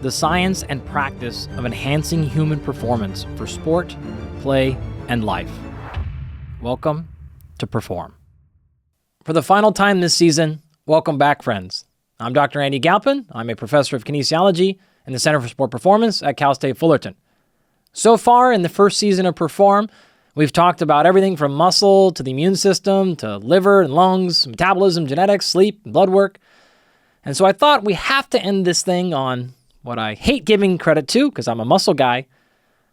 the science and practice of enhancing human performance for sport, play, and life. Welcome to Perform. For the final time this season, welcome back, friends. I'm Dr. Andy Galpin. I'm a professor of kinesiology in the Center for Sport Performance at Cal State Fullerton. So far in the first season of Perform, we've talked about everything from muscle to the immune system to liver and lungs, metabolism, genetics, sleep, and blood work. And so I thought we have to end this thing on what I hate giving credit to because I'm a muscle guy,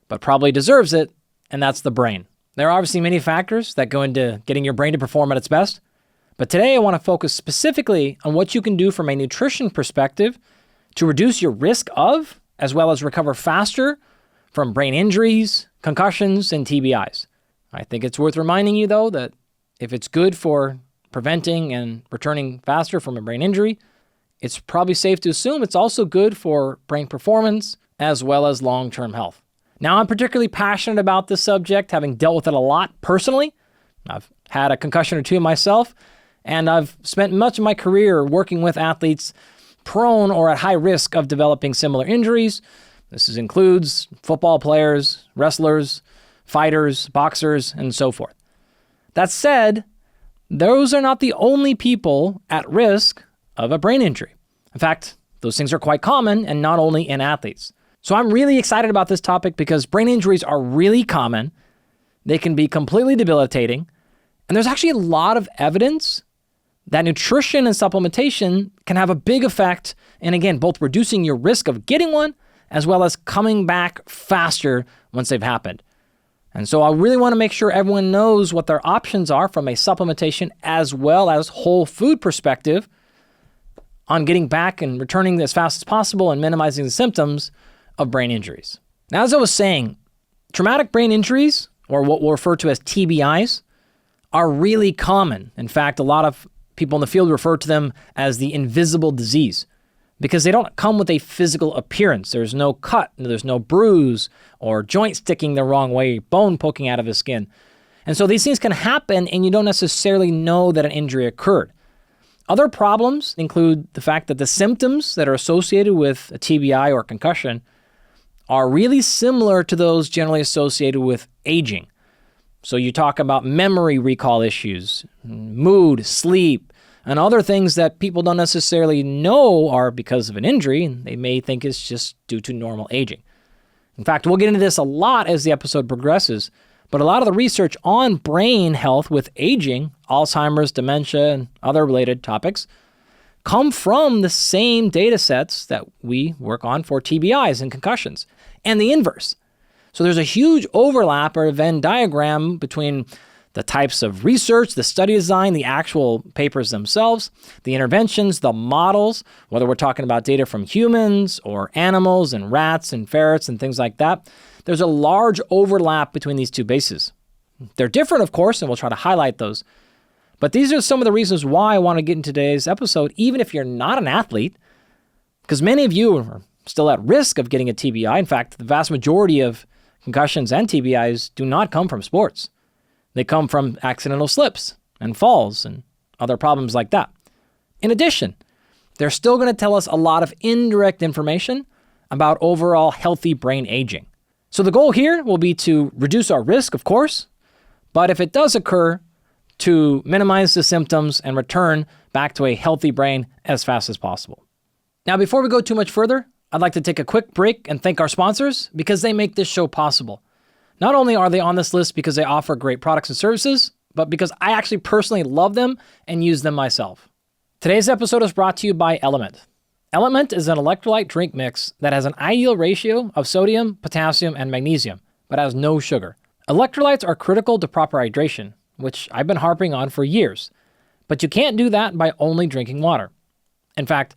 but probably deserves it, and that's the brain. There are obviously many factors that go into getting your brain to perform at its best, but today I want to focus specifically on what you can do from a nutrition perspective to reduce your risk of, as well as recover faster from brain injuries, concussions, and TBIs. I think it's worth reminding you, though, that if it's good for preventing and returning faster from a brain injury, it's probably safe to assume it's also good for brain performance as well as long-term health. Now, I'm particularly passionate about this subject, having dealt with it a lot personally. I've had a concussion or two myself, and I've spent much of my career working with athletes prone or at high risk of developing similar injuries. This includes football players, wrestlers, fighters, boxers, and so forth. That said, those are not the only people at risk of a brain injury. In fact, those things are quite common and not only in athletes. So I'm really excited about this topic because brain injuries are really common. They can be completely debilitating. And there's actually a lot of evidence that nutrition and supplementation can have a big effect in, again, both reducing your risk of getting one as well as coming back faster once they've happened. And so I really want to make sure everyone knows what their options are from a supplementation as well as whole food perspective on getting back and returning as fast as possible and minimizing the symptoms of brain injuries. Now, as I was saying, traumatic brain injuries, or what we'll refer to as TBIs, are really common. In fact, a lot of people in the field refer to them as the invisible disease because they don't come with a physical appearance. There's no cut, there's no bruise, or joint sticking the wrong way, bone poking out of the skin. And so these things can happen and you don't necessarily know that an injury occurred. Other problems include the fact that the symptoms that are associated with a TBI or concussion are really similar to those generally associated with aging. So you talk about memory recall issues, mood, sleep, and other things that people don't necessarily know are because of an injury, and they may think it's just due to normal aging. In fact, we'll get into this a lot as the episode progresses, but a lot of the research on brain health with aging, Alzheimer's, dementia, and other related topics come from the same data sets that we work on for TBIs and concussions, and the inverse. So there's a huge overlap or Venn diagram between the types of research, the study design, the actual papers themselves, the interventions, the models, whether we're talking about data from humans or animals and rats and ferrets and things like that. There's a large overlap between these two bases. They're different, of course, and we'll try to highlight those. But these are some of the reasons why I want to get in today's episode, even if you're not an athlete, because many of you are still at risk of getting a TBI. In fact, the vast majority of concussions and TBIs do not come from sports. They come from accidental slips and falls and other problems like that. In addition, they're still going to tell us a lot of indirect information about overall healthy brain aging. So the goal here will be to reduce our risk, of course, but if it does occur, to minimize the symptoms and return back to a healthy brain as fast as possible. Now, before we go too much further, I'd like to take a quick break and thank our sponsors because they make this show possible. Not only are they on this list because they offer great products and services, but because I actually personally love them and use them myself. Today's episode is brought to you by LMNT. LMNT is an electrolyte drink mix that has an ideal ratio of sodium, potassium, and magnesium, but has no sugar. Electrolytes are critical to proper hydration, which I've been harping on for years, but you can't do that by only drinking water. In fact,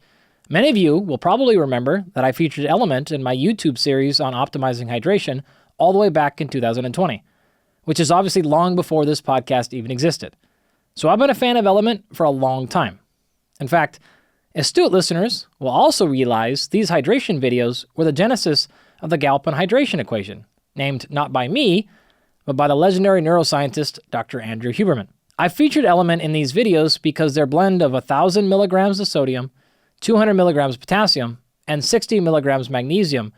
many of you will probably remember that I featured LMNT in my YouTube series on optimizing hydration all the way back in 2020, which is obviously long before this podcast even existed. So I've been a fan of LMNT for a long time. In fact, astute listeners will also realize these hydration videos were the genesis of the Galpin hydration equation, named not by me, but by the legendary neuroscientist Dr. Andrew Huberman. I featured LMNT in these videos because their blend of 1,000 milligrams of sodium, 200 milligrams of potassium, and 60 milligrams magnesium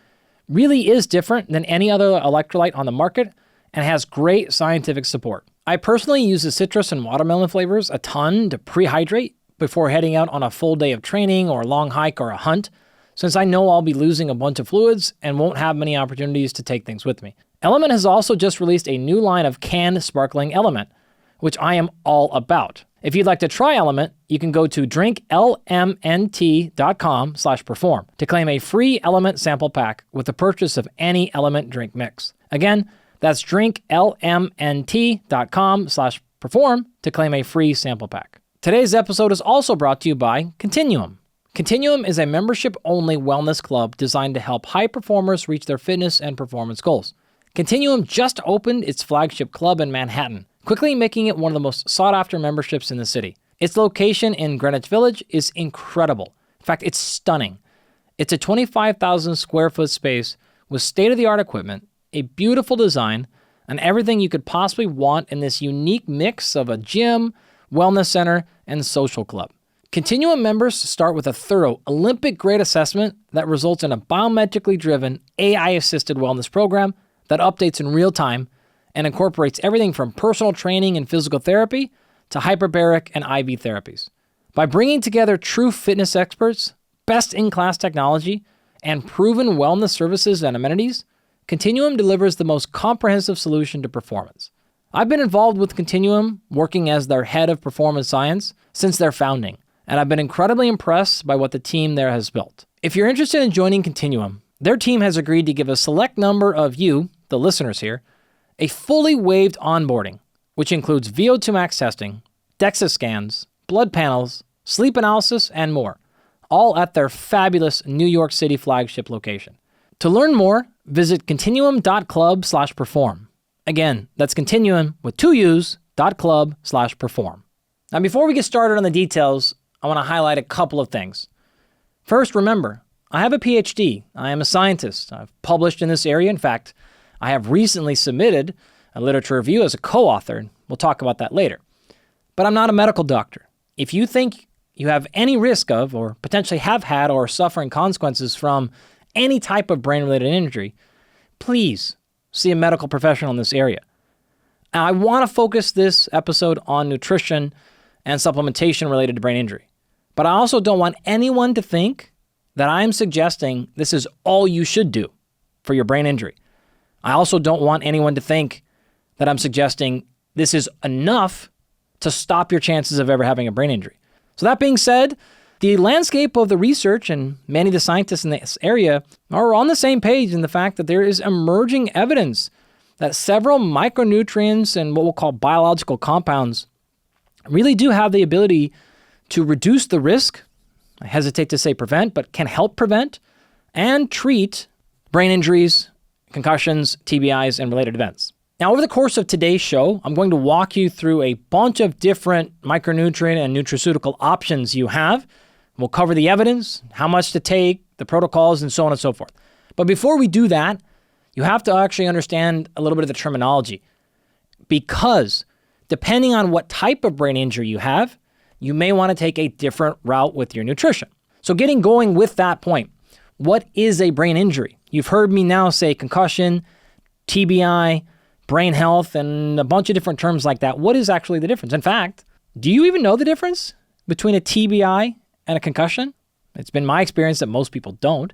really is different than any other electrolyte on the market and has great scientific support. I personally use the citrus and watermelon flavors a ton to prehydrate before heading out on a full day of training or a long hike or a hunt, since I know I'll be losing a bunch of fluids and won't have many opportunities to take things with me. LMNT has also just released a new line of canned sparkling LMNT, which I am all about. If you'd like to try LMNT, you can go to drinklmnt.com/perform to claim a free LMNT sample pack with the purchase of any LMNT drink mix. Again, that's drinklmnt.com/perform to claim a free sample pack. Today's episode is also brought to you by Continuum. Continuum is a membership-only wellness club designed to help high performers reach their fitness and performance goals. Continuum just opened its flagship club in Manhattan, quickly making it one of the most sought-after memberships in the city. Its location in Greenwich Village is incredible. In fact, it's stunning. It's a 25,000 square foot space with state-of-the-art equipment, a beautiful design, and everything you could possibly want in this unique mix of a gym, wellness center, and social club. Continuum members start with a thorough Olympic-grade assessment that results in a biometrically driven, AI-assisted wellness program that updates in real time and incorporates everything from personal training and physical therapy to hyperbaric and IV therapies. By bringing together true fitness experts, best-in-class technology, and proven wellness services and amenities, Continuum delivers the most comprehensive solution to performance. I've been involved with Continuum, working as their head of performance science, since their founding, and I've been incredibly impressed by what the team there has built. If you're interested in joining Continuum, their team has agreed to give a select number of you, the listeners here, a fully waived onboarding, which includes VO2 max testing, DEXA scans, blood panels, sleep analysis, and more, all at their fabulous New York City flagship location. To learn more, visit continuum.club/perform. Again, that's continuum with 2 U's, .club/perform. Now, before we get started on the details, I want to highlight a couple of things. First, remember, I have a PhD. I am a scientist. I've published in this area. In fact, I have recently submitted a literature review as a co-author, and we'll talk about that later. But I'm not a medical doctor. If you think you have any risk of, or potentially have had, or are suffering consequences from any type of brain-related injury, please see a medical professional in this area. Now, I want to focus this episode on nutrition and supplementation related to brain injury. But I also don't want anyone to think that I'm suggesting this is all you should do for your brain injury. I also don't want anyone to think that I'm suggesting this is enough to stop your chances of ever having a brain injury. So that being said, the landscape of the research and many of the scientists in this area are on the same page in the fact that there is emerging evidence that several micronutrients and what we'll call biological compounds really do have the ability to reduce the risk, I hesitate to say prevent, but can help prevent and treat brain injuries, concussions, TBIs, and related events. Now, over the course of today's show, I'm going to walk you through a bunch of different micronutrient and nutraceutical options you have. We'll cover the evidence, how much to take, the protocols, and so on and so forth. But before we do that, you have to actually understand a little bit of the terminology, because depending on what type of brain injury you have, you may want to take a different route with your nutrition. So getting going with that point, what is a brain injury? You've heard me now say concussion, TBI, brain health, and a bunch of different terms like that. What is actually the difference? In fact, do you even know the difference between a TBI and a concussion? It's been my experience that most people don't.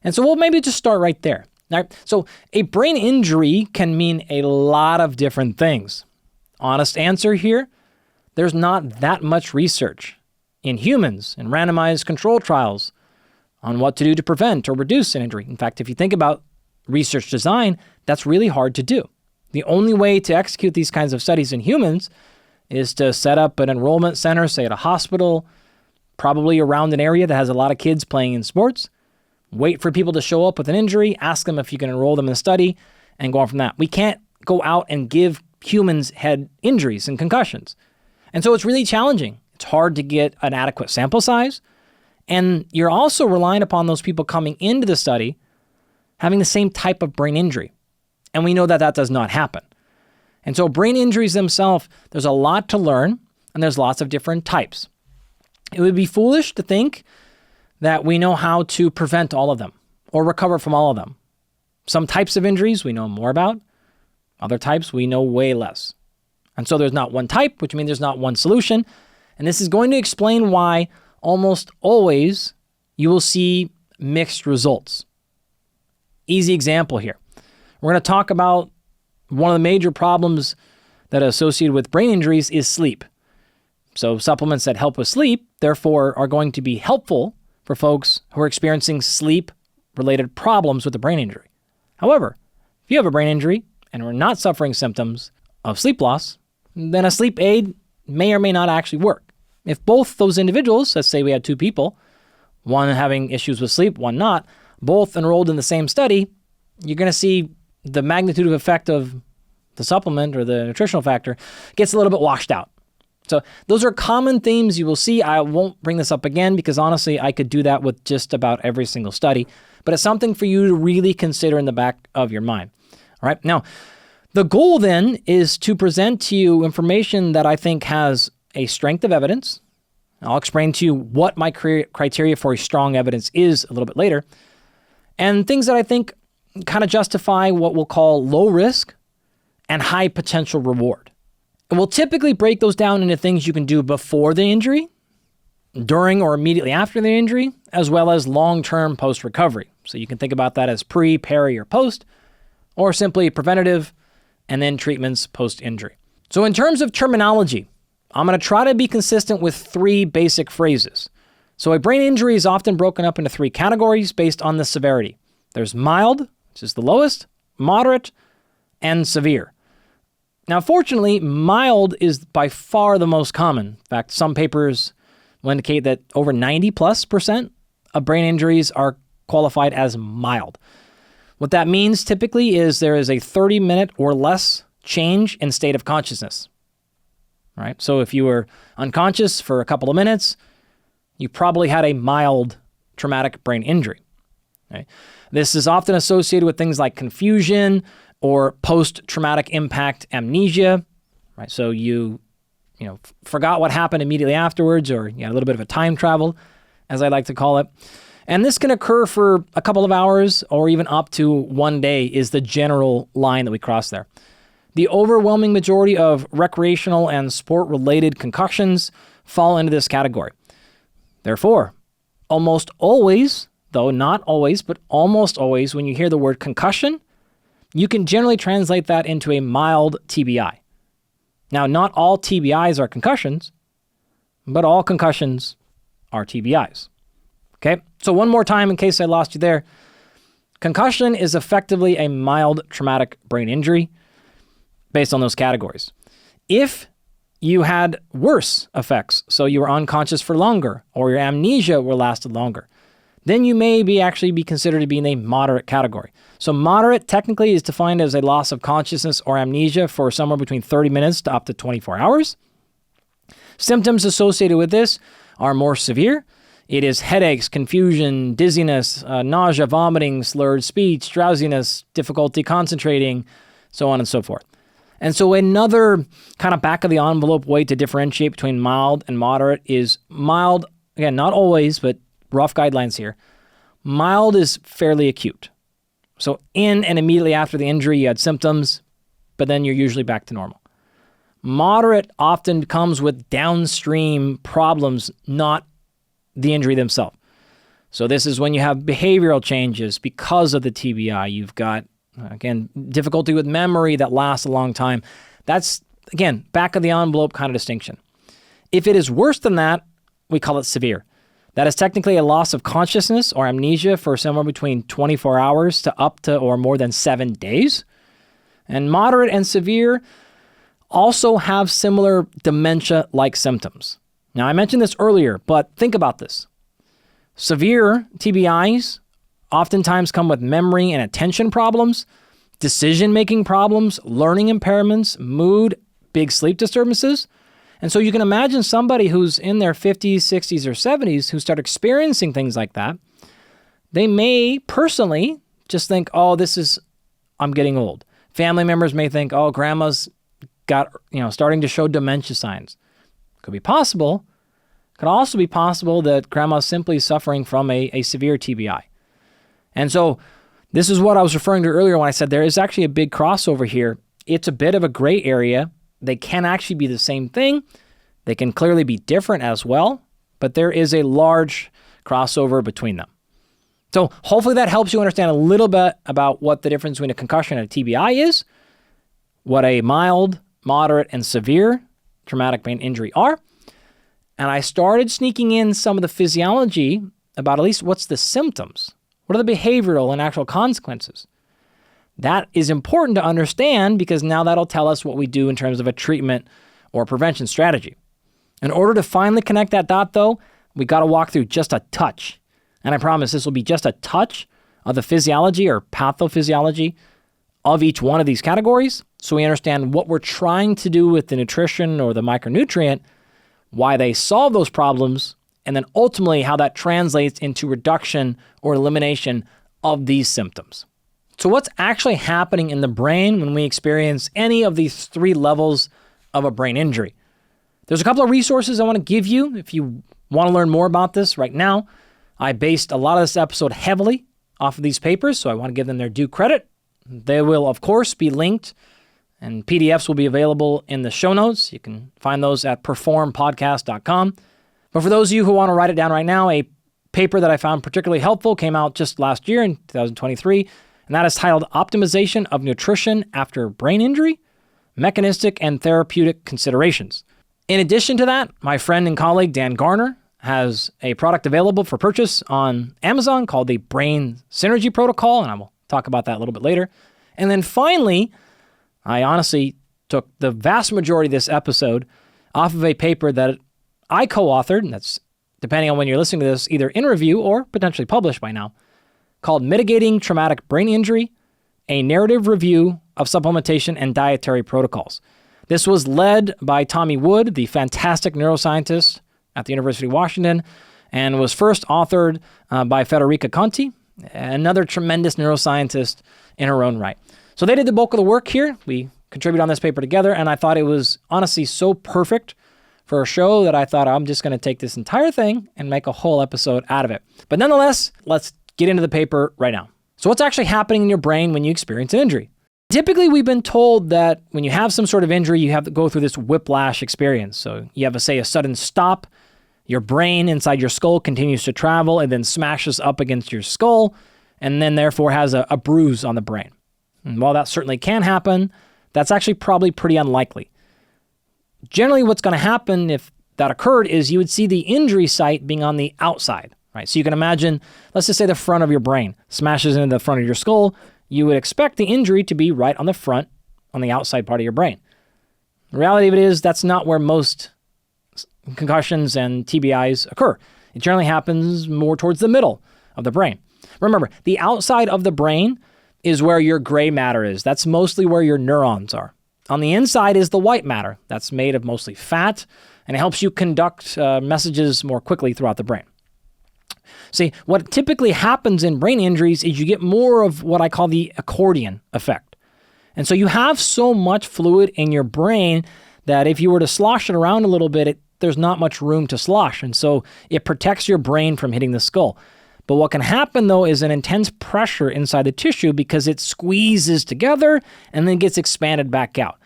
And so we'll maybe just start right there. All right, so a brain injury can mean a lot of different things. Honest answer here, there's not that much research in humans in randomized control trials on what to do to prevent or reduce an injury. In fact, if you think about research design, that's really hard to do. The only way to execute these kinds of studies in humans is to set up an enrollment center, say at a hospital, probably around an area that has a lot of kids playing in sports, wait for people to show up with an injury, ask them if you can enroll them in the study, and go on from that. We can't go out and give humans head injuries and concussions. And so it's really challenging. It's hard to get an adequate sample size. And you're also relying upon those people coming into the study having the same type of brain injury. And we know that that does not happen. And so brain injuries themselves, there's a lot to learn, and there's lots of different types. It would be foolish to think that we know how to prevent all of them or recover from all of them. Some types of injuries we know more about. Other types we know way less. And so there's not one type, which means there's not one solution. And this is going to explain why almost always you will see mixed results. Easy example here. We're going to talk about one of the major problems that are associated with brain injuries is sleep. So supplements that help with sleep, therefore, are going to be helpful for folks who are experiencing sleep-related problems with a brain injury. However, if you have a brain injury and are not suffering symptoms of sleep loss, then a sleep aid may or may not actually work. If both those individuals, let's say we had two people, one having issues with sleep, one not, both enrolled in the same study, you're going to see the magnitude of effect of the supplement or the nutritional factor gets a little bit washed out. So those are common themes you will see. I won't bring this up again because honestly, I could do that with just about every single study, but it's something for you to really consider in the back of your mind. All right. Now, the goal then is to present to you information that I think has a strength of evidence. I'll explain to you what my criteria for a strong evidence is a little bit later, and things that I think kind of justify what we'll call low risk and high potential reward. And we'll typically break those down into things you can do before the injury, during or immediately after the injury, as well as long-term post-recovery. So you can think about that as pre, peri, or post, or simply preventative, and then treatments post-injury. So in terms of terminology, I'm going to try to be consistent with three basic phrases. So a brain injury is often broken up into three categories based on the severity. There's mild, which is the lowest, moderate, and severe. Now, fortunately, mild is by far the most common. In fact, some papers will indicate that over 90+% of brain injuries are qualified as mild. What that means typically is there is a 30-minute or less change in state of consciousness. All right? So if you were unconscious for a couple of minutes, you probably had a mild traumatic brain injury. Right? This is often associated with things like confusion or post-traumatic impact amnesia. Right? So you forgot what happened immediately afterwards, or you had a little bit of a time travel, as I like to call it. And this can occur for a couple of hours or even up to one day is the general line that we cross there. The overwhelming majority of recreational and sport-related concussions fall into this category. Therefore, almost always, though not always, but almost always, when you hear the word concussion, you can generally translate that into a mild TBI. Now, not all TBIs are concussions, but all concussions are TBIs. Okay, so one more time in case I lost you there. Concussion is effectively a mild traumatic brain injury based on those categories. If you had worse effects, so you were unconscious for longer or your amnesia will lasted longer, then you may actually be considered to be in a moderate category. So moderate technically is defined as a loss of consciousness or amnesia for somewhere between 30 minutes to up to 24 hours. Symptoms associated with this are more severe. It is headaches, confusion, dizziness, nausea, vomiting, slurred speech, drowsiness, difficulty concentrating, so on and so forth. And so another kind of back of the envelope way to differentiate between mild and moderate is mild, again, not always, but rough guidelines here. Mild is fairly acute. So in and immediately after the injury, you had symptoms, but then you're usually back to normal. Moderate often comes with downstream problems, not the injury themselves. So this is when you have behavioral changes because of the TBI. You've got, again, difficulty with memory that lasts a long time. That's, again, back of the envelope kind of distinction. If it is worse than that, we call it severe. That is technically a loss of consciousness or amnesia for somewhere between 24 hours to up to or more than 7 days. And moderate and severe also have similar dementia-like symptoms. Now, I mentioned this earlier, but think about this. Severe TBIs oftentimes come with memory and attention problems, decision-making problems, learning impairments, mood, big sleep disturbances. And so you can imagine somebody who's in their 50s, 60s, or 70s who start experiencing things like that. They may personally just think, oh, I'm getting old. Family members may think, oh, grandma's got, starting to show dementia signs. Could be possible. could also be possible that grandma's simply suffering from a severe TBI. And so this is what I was referring to earlier when I said there is actually a big crossover here. It's a bit of a gray area. They can actually be the same thing. They can clearly be different as well, but there is a large crossover between them. So hopefully that helps you understand a little bit about what the difference between a concussion and a TBI is, what a mild, moderate, and severe traumatic brain injury are. And I started sneaking in some of the physiology about at least what's the symptoms. What are the behavioral and actual consequences? That is important to understand because now that'll tell us what we do in terms of a treatment or prevention strategy. In order to finally connect that dot, though, we got to walk through just a touch. And I promise this will be just a touch of the physiology or pathophysiology of each one of these categories so we understand what we're trying to do with the nutrition or the micronutrient, why they solve those problems, and then ultimately how that translates into reduction or elimination of these symptoms. So what's actually happening in the brain when we experience any of these three levels of a brain injury? There's a couple of resources I want to give you if you want to learn more about this right now. I based a lot of this episode heavily off of these papers, so I want to give them their due credit. They will, of course, be linked, and PDFs will be available in the show notes. You can find those at performpodcast.com. But for those of you who want to write it down right now, a paper that I found particularly helpful came out just last year in 2023, and that is titled Optimization of Nutrition After Brain Injury, Mechanistic and Therapeutic Considerations. In addition to that, my friend and colleague Dan Garner has a product available for purchase on Amazon called the Brain Synergy Protocol, and I will talk about that a little bit later. And then finally, I honestly took the vast majority of this episode off of a paper that I co-authored, and that's, depending on when you're listening to this, either in review or potentially published by now, called Mitigating Traumatic Brain Injury, a Narrative Review of Supplementation and Dietary Protocols. This was led by Tommy Wood, the fantastic neuroscientist at the University of Washington, and was first authored by Federica Conti, another tremendous neuroscientist in her own right. So they did the bulk of the work here. We contributed on this paper together, and I thought it was honestly so perfect for a show that I thought I'm just going to take this entire thing and make a whole episode out of it. But nonetheless, let's get into the paper right now. So what's actually happening in your brain when you experience an injury? Typically, we've been told that when you have some sort of injury, you have to go through this whiplash experience. So you have, a sudden stop. Your brain inside your skull continues to travel and then smashes up against your skull and then therefore has a bruise on the brain. And while that certainly can happen, that's actually probably pretty unlikely. Generally, what's going to happen if that occurred is you would see the injury site being on the outside, right? So you can imagine, let's just say the front of your brain smashes into the front of your skull. You would expect the injury to be right on the front, on the outside part of your brain. The reality of it is that's not where most concussions and TBIs occur. It generally happens more towards the middle of the brain. Remember, the outside of the brain is where your gray matter is. That's mostly where your neurons are. On the inside is the white matter. That's made of mostly fat, and it helps you conduct messages more quickly throughout the brain. See, what typically happens in brain injuries is you get more of what I call the accordion effect. And so you have so much fluid in your brain that if you were to slosh it around a little bit, there's not much room to slosh. And so it protects your brain from hitting the skull. But what can happen, though, is an intense pressure inside the tissue because it squeezes together and then gets expanded back out.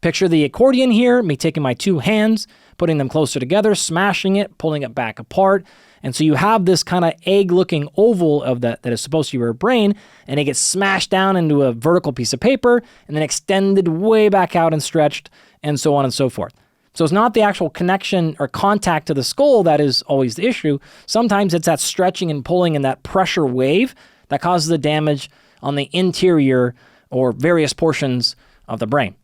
Picture the accordion here, me taking my two hands, putting them closer together, smashing it, pulling it back apart. And so you have this kind of egg-looking oval of that is supposed to be your brain, and it gets smashed down into a vertical piece of paper and then extended way back out and stretched, and so on and so forth. So it's not the actual connection or contact to the skull that is always the issue. Sometimes it's that stretching and pulling and that pressure wave that causes the damage on the interior or various portions of the brain.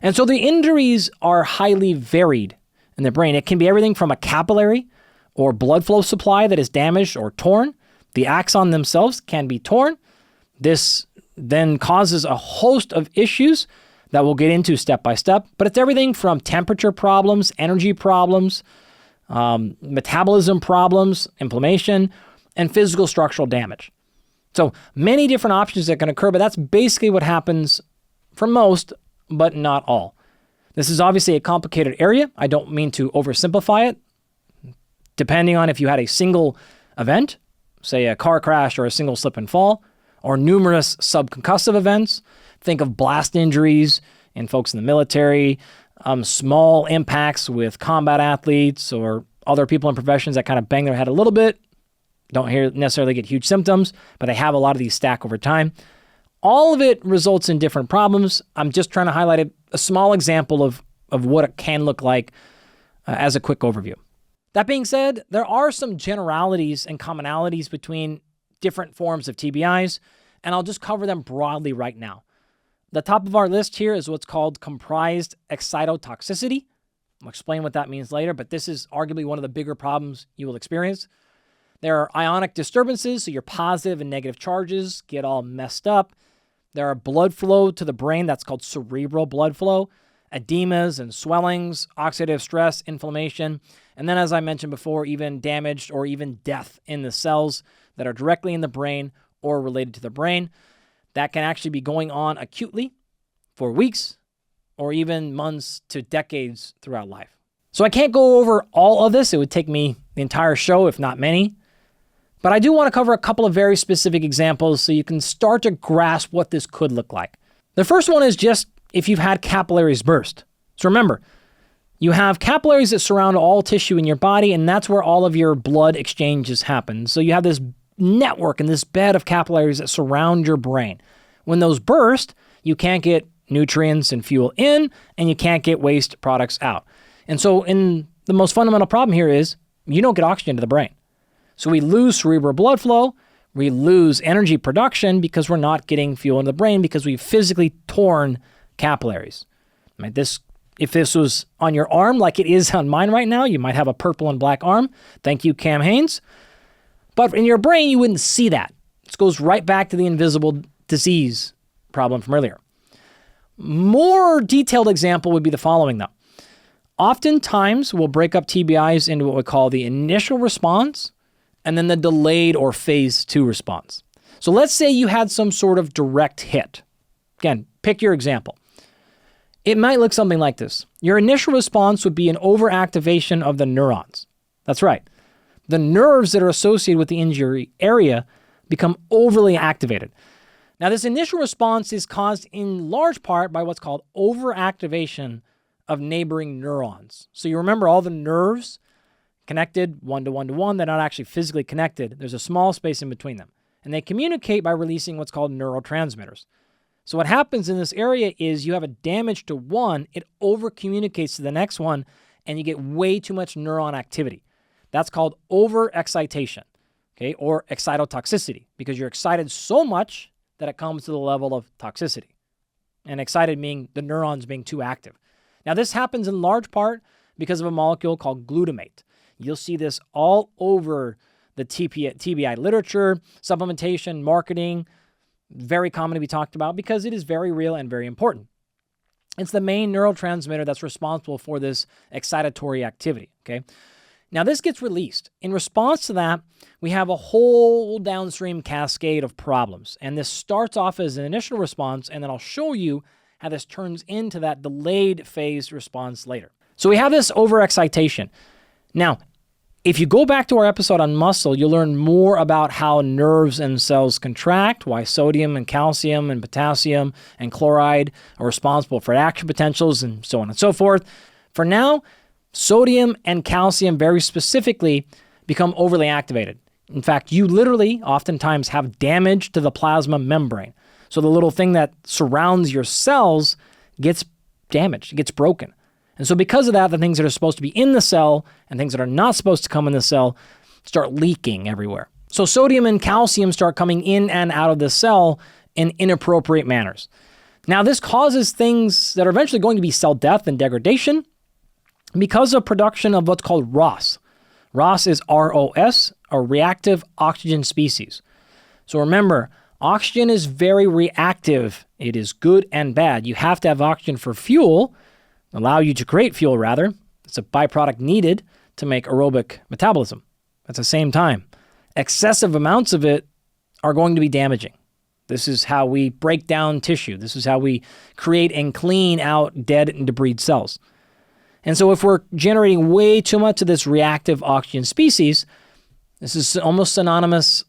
And so the injuries are highly varied in the brain. It can be everything from a capillary or blood flow supply that is damaged or torn. The axon themselves can be torn. This then causes a host of issues that we'll get into step by step, but it's everything from temperature problems, energy problems, metabolism problems, inflammation, and physical structural damage. So many different options that can occur, but that's basically what happens for most, but not all. This is obviously a complicated area. I don't mean to oversimplify it. depending on if you had a single event, say a car crash or a single slip and fall, or numerous subconcussive events. Think of blast injuries in folks in the military, small impacts with combat athletes or other people in professions that kind of bang their head a little bit, don't necessarily get huge symptoms, but they have a lot of these stack over time. All of it results in different problems. I'm just trying to highlight a small example of what it can look like as a quick overview. That being said, there are some generalities and commonalities between different forms of TBIs, and I'll just cover them broadly right now. The top of our list here is what's called comprised excitotoxicity. I'll explain what that means later, but this is arguably one of the bigger problems you will experience. There are ionic disturbances, so your positive and negative charges get all messed up. There are blood flow to the brain, that's called cerebral blood flow, edemas and swellings, oxidative stress, inflammation, and then as I mentioned before, even damaged or even death in the cells that are directly in the brain or related to the brain. That can actually be going on acutely for weeks or even months to decades throughout life. So I can't go over all of this. It would take me the entire show, if not many. But I do want to cover a couple of very specific examples so you can start to grasp what this could look like. The first one is just if you've had capillaries burst. So remember, you have capillaries that surround all tissue in your body, and that's where all of your blood exchanges happen. So you have this network and this bed of capillaries that surround your brain. When those burst, you can't get nutrients and fuel in, and you can't get waste products out. And so the most fundamental problem here is you don't get oxygen to the brain. So we lose cerebral blood flow, we lose energy production because we're not getting fuel in the brain because we've physically torn capillaries. Right? If this was on your arm like it is on mine right now, you might have a purple and black arm. Thank you, Cam Haynes. But in your brain, you wouldn't see that. This goes right back to the invisible disease problem from earlier. More detailed example would be the following, though. Oftentimes, we'll break up TBIs into what we call the initial response and then the delayed or phase 2 response. So let's say you had some sort of direct hit. Again, pick your example. It might look something like this. Your initial response would be an overactivation of the neurons. That's right. The nerves that are associated with the injury area become overly activated. Now, this initial response is caused in large part by what's called overactivation of neighboring neurons. So you remember all the nerves connected one to one to one, they're not actually physically connected. There's a small space in between them. And they communicate by releasing what's called neurotransmitters. So what happens in this area is you have a damage to one, it over-communicates to the next one, and you get way too much neuron activity. That's called overexcitation, okay, or excitotoxicity, because you're excited so much that it comes to the level of toxicity. And excited meaning the neurons being too active. Now, this happens in large part because of a molecule called glutamate. You'll see this all over the TBI literature, supplementation, marketing, very common to be talked about because it is very real and very important. It's the main neurotransmitter that's responsible for this excitatory activity, okay? Now, this gets released. In response to that, we have a whole downstream cascade of problems. And this starts off as an initial response, and then I'll show you how this turns into that delayed phase response later. So we have this overexcitation. Now, if you go back to our episode on muscle, you'll learn more about how nerves and cells contract, why sodium and calcium and potassium and chloride are responsible for action potentials and so on and so forth. For now, sodium and calcium very specifically become overly activated. In fact, you literally oftentimes have damage to the plasma membrane. So the little thing that surrounds your cells gets damaged, it gets broken. And so because of that, the things that are supposed to be in the cell and things that are not supposed to come in the cell start leaking everywhere. So sodium and calcium start coming in and out of the cell in inappropriate manners. Now, this causes things that are eventually going to be cell death and degradation because of production of what's called ROS. ROS is ROS, a reactive oxygen species. So remember, oxygen is very reactive. It is good and bad. You have to have oxygen for fuel, allow you to create fuel rather. It's a byproduct needed to make aerobic metabolism. At the same time, excessive amounts of it are going to be damaging. This is how we break down tissue. This is how we create and clean out dead and debris cells. And so if we're generating way too much of this reactive oxygen species, this is almost synonymous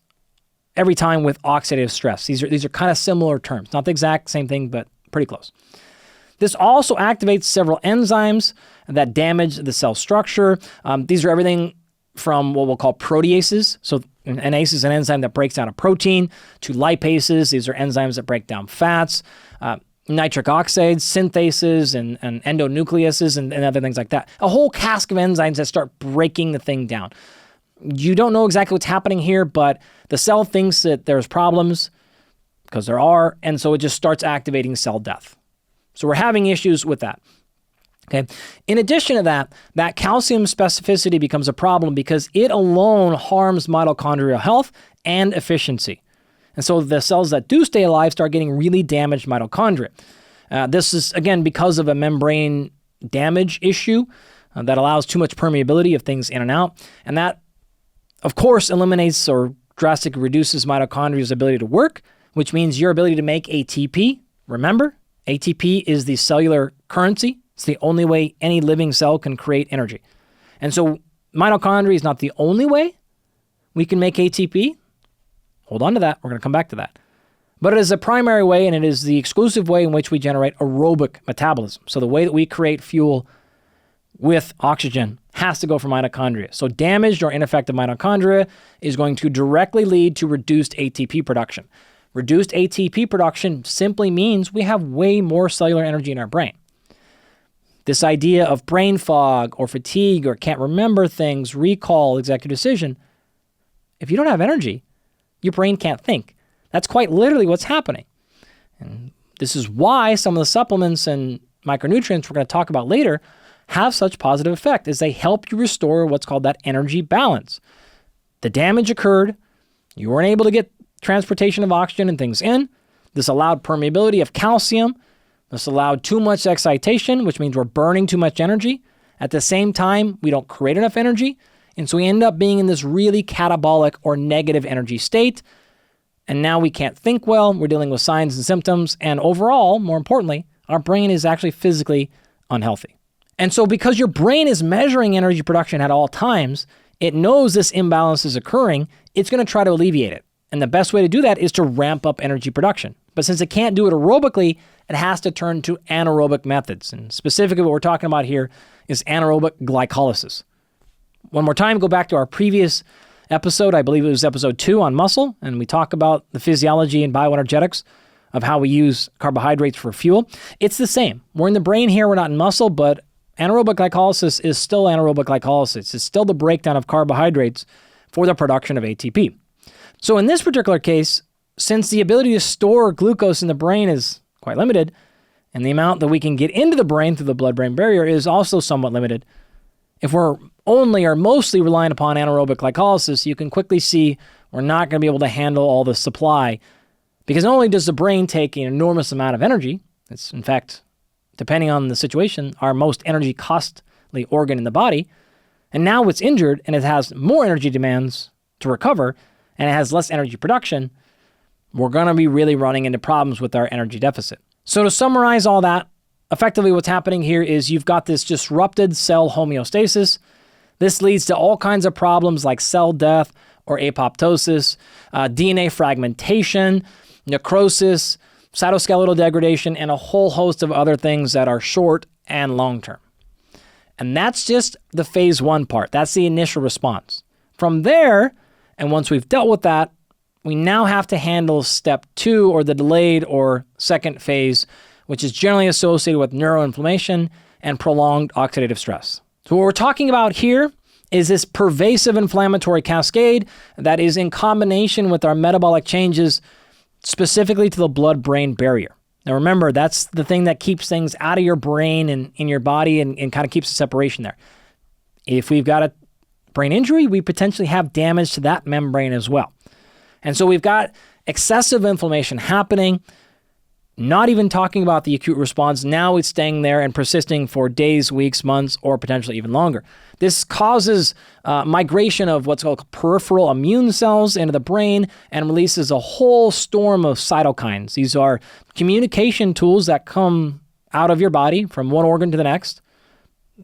every time with oxidative stress. These are kind of similar terms. Not the exact same thing, but pretty close. This also activates several enzymes that damage the cell structure. These are everything from what we'll call proteases. So an ACE is an enzyme that breaks down a protein, to lipases. These are enzymes that break down fats, nitric oxides, synthases, and endonucleases, and other things like that. A whole cask of enzymes that start breaking the thing down. You don't know exactly what's happening here, but the cell thinks that there's problems, because there are, and so it just starts activating cell death. So we're having issues with that. Okay. In addition to that, that calcium specificity becomes a problem because it alone harms mitochondrial health and efficiency. And so the cells that do stay alive start getting really damaged mitochondria. This is, again, because of a membrane damage issue that allows too much permeability of things in and out. And that, of course, eliminates or drastically reduces mitochondria's ability to work, which means your ability to make ATP. Remember, ATP is the cellular currency. It's the only way any living cell can create energy. And so mitochondria is not the only way we can make ATP. Hold on to that. We're going to come back to that. But it is a primary way, and it is the exclusive way in which we generate aerobic metabolism. So the way that we create fuel with oxygen has to go from mitochondria. So damaged or ineffective mitochondria is going to directly lead to reduced ATP production. Reduced ATP production simply means we have way more cellular energy in our brain. This idea of brain fog or fatigue or can't remember things, recall, executive decision, if you don't have energy, your brain can't think. That's quite literally what's happening. And this is why some of the supplements and micronutrients we're going to talk about later have such positive effect, is they help you restore what's called that energy balance. The damage occurred. You weren't able to get transportation of oxygen and things in. This allowed permeability of calcium. This allowed too much excitation, which means we're burning too much energy. At the same time, we don't create enough energy. And so we end up being in this really catabolic or negative energy state. And now we can't think well. We're dealing with signs and symptoms. And overall, more importantly, our brain is actually physically unhealthy. And so because your brain is measuring energy production at all times, it knows this imbalance is occurring. It's going to try to alleviate it. And the best way to do that is to ramp up energy production. But since it can't do it aerobically, it has to turn to anaerobic methods. And specifically what we're talking about here is anaerobic glycolysis. One more time, go back to our previous episode. I believe it was episode 2 on muscle. And we talk about the physiology and bioenergetics of how we use carbohydrates for fuel. It's the same. We're in the brain here. We're not in muscle, but anaerobic glycolysis is still anaerobic glycolysis. It's still the breakdown of carbohydrates for the production of ATP. So in this particular case, since the ability to store glucose in the brain is quite limited, and the amount that we can get into the brain through the blood-brain barrier is also somewhat limited, if we're only or mostly reliant upon anaerobic glycolysis, you can quickly see we're not going to be able to handle all the supply, because not only does the brain take an enormous amount of energy, it's in fact, depending on the situation, our most energy costly organ in the body, and now it's injured and it has more energy demands to recover, and it has less energy production, we're going to be really running into problems with our energy deficit. So to summarize all that, effectively what's happening here is you've got this disrupted cell homeostasis. This leads to all kinds of problems like cell death or apoptosis, DNA fragmentation, necrosis, cytoskeletal degradation, and a whole host of other things that are short and long-term. And that's just the phase 1 part. That's the initial response. From there, and once we've dealt with that, we now have to handle step 2, or the delayed or second phase, which is generally associated with neuroinflammation and prolonged oxidative stress. So what we're talking about here is this pervasive inflammatory cascade that is in combination with our metabolic changes specifically to the blood-brain barrier. Now remember, that's the thing that keeps things out of your brain and in your body and kind of keeps the separation there. If we've got a brain injury, we potentially have damage to that membrane as well. And so we've got excessive inflammation happening, not even talking about the acute response. Now it's staying there and persisting for days, weeks, months, or potentially even longer. This causes migration of what's called peripheral immune cells into the brain and releases a whole storm of cytokines. These are communication tools that come out of your body from one organ to the next.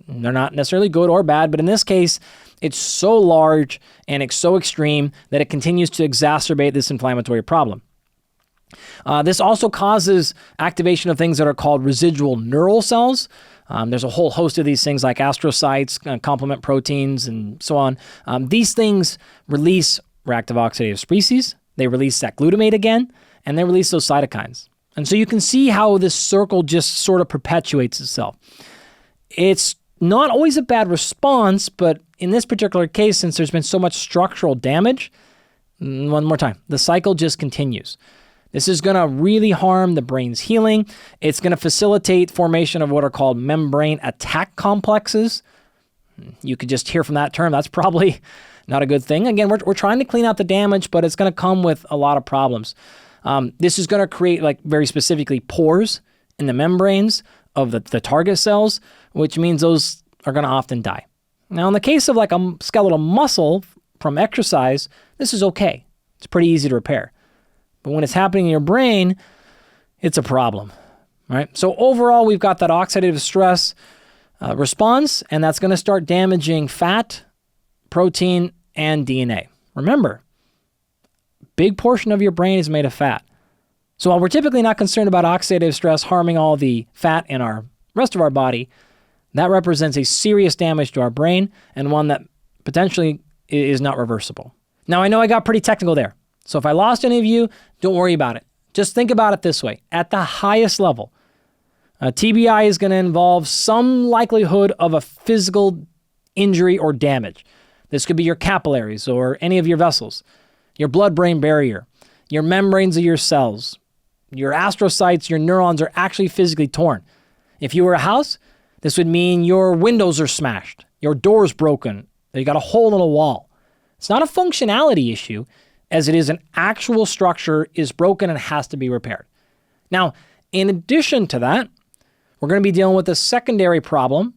They're not necessarily good or bad, but in this case, it's so large and it's so extreme that it continues to exacerbate this inflammatory problem. This also causes activation of things that are called residual neural cells. There's a whole host of these things like astrocytes, complement proteins, and so on. These things release reactive oxidative species. They release that glutamate again, and they release those cytokines. And so you can see how this circle just sort of perpetuates itself. It's not always a bad response, but in this particular case, since there's been so much structural damage, one more time, the cycle just continues. This is going to really harm the brain's healing. It's going to facilitate formation of what are called membrane attack complexes. You could just hear from that term. That's probably not a good thing. Again, we're trying to clean out the damage, but it's going to come with a lot of problems. This is going to create, like, very specifically, pores in the membranes of the target cells, which means those are going to often die. Now, in the case of like a skeletal muscle from exercise, this is okay. It's pretty easy to repair. But when it's happening in your brain, it's a problem, right? So overall, we've got that oxidative stress response, and that's going to start damaging fat, protein, and DNA. Remember, big portion of your brain is made of fat. So while we're typically not concerned about oxidative stress harming all the fat in our rest of our body, that represents a serious damage to our brain and one that potentially is not reversible. Now, I know I got pretty technical there. So if I lost any of you, don't worry about it. Just think about it this way. At the highest level, a TBI is going to involve some likelihood of a physical injury or damage. This could be your capillaries or any of your vessels, your blood-brain barrier, your membranes of your cells, your astrocytes, your neurons are actually physically torn. If you were a house, this would mean your windows are smashed, your door's broken, you got a hole in a wall. It's not a functionality issue, as it is an actual structure is broken and has to be repaired. Now, in addition to that, we're going to be dealing with a secondary problem,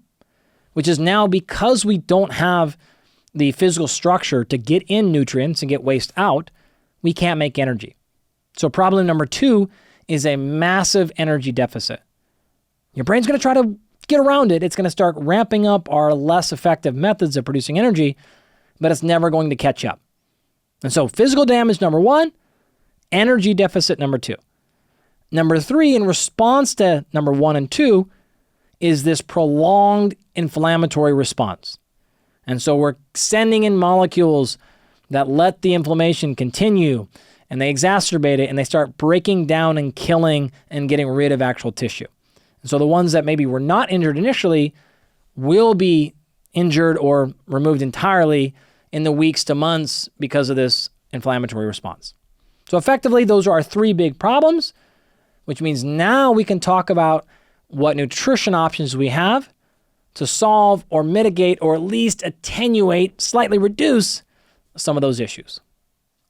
which is now because we don't have the physical structure to get in nutrients and get waste out, we can't make energy. So problem number 2 is a massive energy deficit. Your brain's going to try to get around it. It's going to start ramping up our less effective methods of producing energy, but it's never going to catch up. And so physical damage, number 1, energy deficit, number 2. Number 3, in response to number 1 and 2, is this prolonged inflammatory response. And so we're sending in molecules that let the inflammation continue, and they exacerbate it, and they start breaking down and killing and getting rid of actual tissue. And so the ones that maybe were not injured initially will be injured or removed entirely in the weeks to months because of this inflammatory response. So effectively, those are our 3 big problems, which means now we can talk about what nutrition options we have to solve or mitigate or at least attenuate, slightly reduce some of those issues.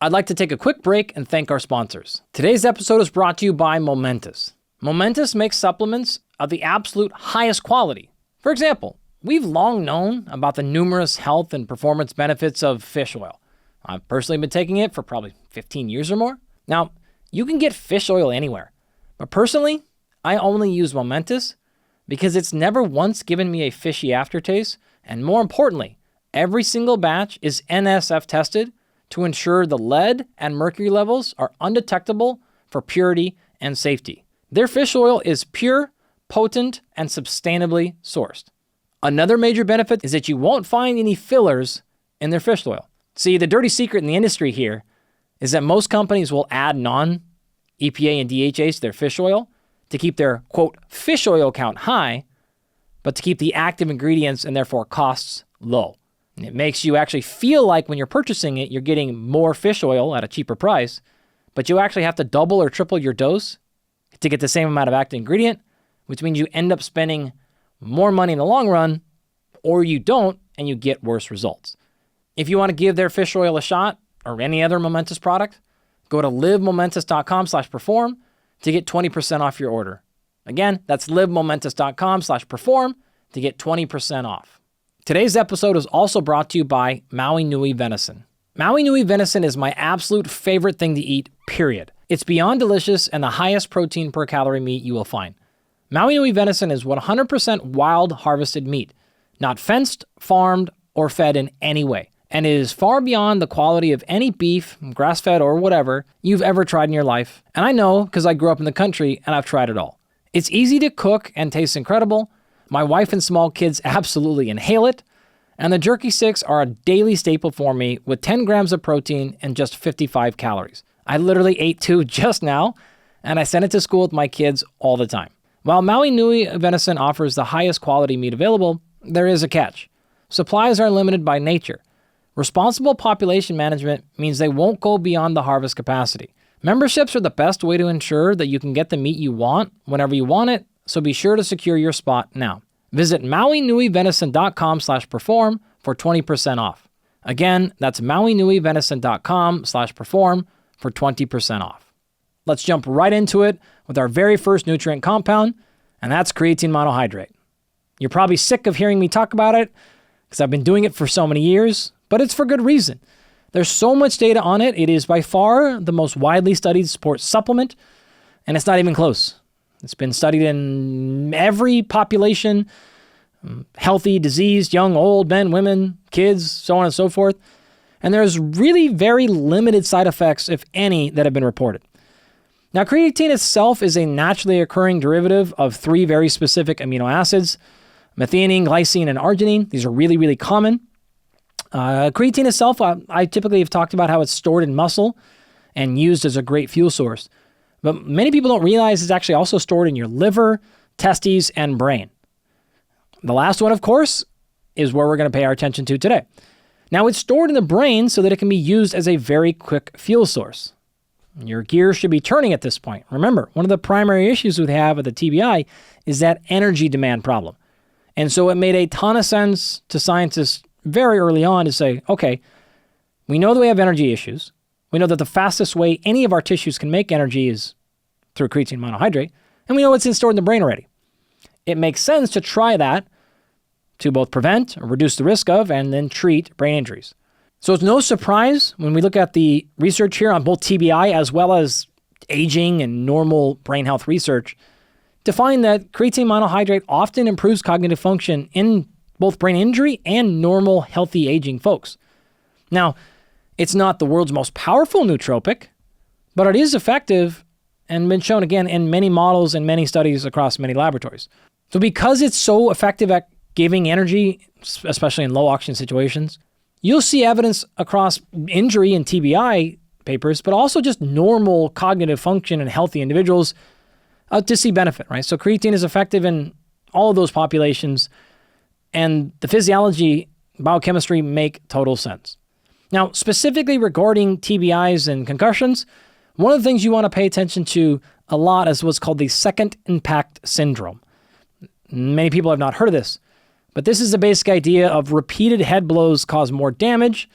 I'd like to take a quick break and thank our sponsors. Today's episode is brought to you by Momentous. Momentous makes supplements of the absolute highest quality. For example, we've long known about the numerous health and performance benefits of fish oil. I've personally been taking it for probably 15 years or more. Now, you can get fish oil anywhere, but personally, I only use Momentous because it's never once given me a fishy aftertaste, and more importantly, every single batch is NSF tested to ensure the lead and mercury levels are undetectable for purity and safety. Their fish oil is pure, potent, and sustainably sourced. Another major benefit is that you won't find any fillers in their fish oil. See, the dirty secret in the industry here is that most companies will add non-EPA and DHAs to their fish oil to keep their, quote, fish oil count high, but to keep the active ingredients and therefore costs low. And it makes you actually feel like when you're purchasing it, you're getting more fish oil at a cheaper price, but you actually have to double or triple your dose to get the same amount of active ingredient, which means you end up spending more money in the long run, or you don't, and you get worse results. If you want to give their fish oil a shot, or any other Momentous product, go to livemomentous.com/perform to get 20% off your order. Again, that's livemomentous.com/perform to get 20% off. Today's episode is also brought to you by Maui Nui Venison. Maui Nui Venison is my absolute favorite thing to eat, period. It's beyond delicious and the highest protein per calorie meat you will find. Maui Nui Venison is 100% wild harvested meat. not fenced, farmed, or fed in any way. And it is far beyond the quality of any beef, grass-fed or whatever, you've ever tried in your life. And I know because I grew up in the country and I've tried it all. It's easy to cook and tastes incredible. My wife and small kids absolutely inhale it. And the jerky sticks are a daily staple for me with 10 grams of protein and just 55 calories. I literally ate 2 just now, and I send it to school with my kids all the time. While Maui Nui venison offers the highest quality meat available, there is a catch. Supplies are limited by nature. Responsible population management means they won't go beyond the harvest capacity. Memberships are the best way to ensure that you can get the meat you want whenever you want it, so be sure to secure your spot now. Visit MauiNuiVenison.com/perform for 20% off. Again, that's MauiNuiVenison.com/perform for 20% off. Let's jump right into it with our very first nutrient compound, and that's creatine monohydrate. You're probably sick of hearing me talk about it because I've been doing it for so many years, but it's for good reason. There's so much data on it. It is by far the most widely studied sports supplement, and it's not even close. It's been studied in every population, healthy, diseased, young, old, men, women, kids, so on and so forth. And there's really very limited side effects, if any, that have been reported. Now, creatine itself is a naturally occurring derivative of 3 very specific amino acids, methionine, glycine, and arginine. These are really, really common. Creatine itself, I typically have talked about how it's stored in muscle and used as a great fuel source. But many people don't realize it's actually also stored in your liver, testes, and brain. The last one, of course, is where we're going to pay our attention to today. Now, it's stored in the brain so that it can be used as a very quick fuel source. Your gears should be turning at this point. Remember, one of the primary issues we have with the TBI is that energy demand problem. And so it made a ton of sense to scientists very early on to say, okay, we know that we have energy issues. We know that the fastest way any of our tissues can make energy is through creatine monohydrate, and we know it's stored in the brain already. It makes sense to try that to both prevent or reduce the risk of and then treat brain injuries. So it's no surprise when we look at the research here on both TBI as well as aging and normal brain health research to find that creatine monohydrate often improves cognitive function in both brain injury and normal healthy aging folks. Now, it's not the world's most powerful nootropic, but it is effective and been shown again in many models and many studies across many laboratories. So because it's so effective at giving energy, especially in low oxygen situations, you'll see evidence across injury and TBI papers, but also just normal cognitive function in healthy individuals to see benefit, right? So creatine is effective in all of those populations, and the physiology, biochemistry make total sense. Now, specifically regarding TBIs and concussions, one of the things you want to pay attention to a lot is what's called the second impact syndrome. Many people have not heard of this, but this is the basic idea of repeated head blows cause more damage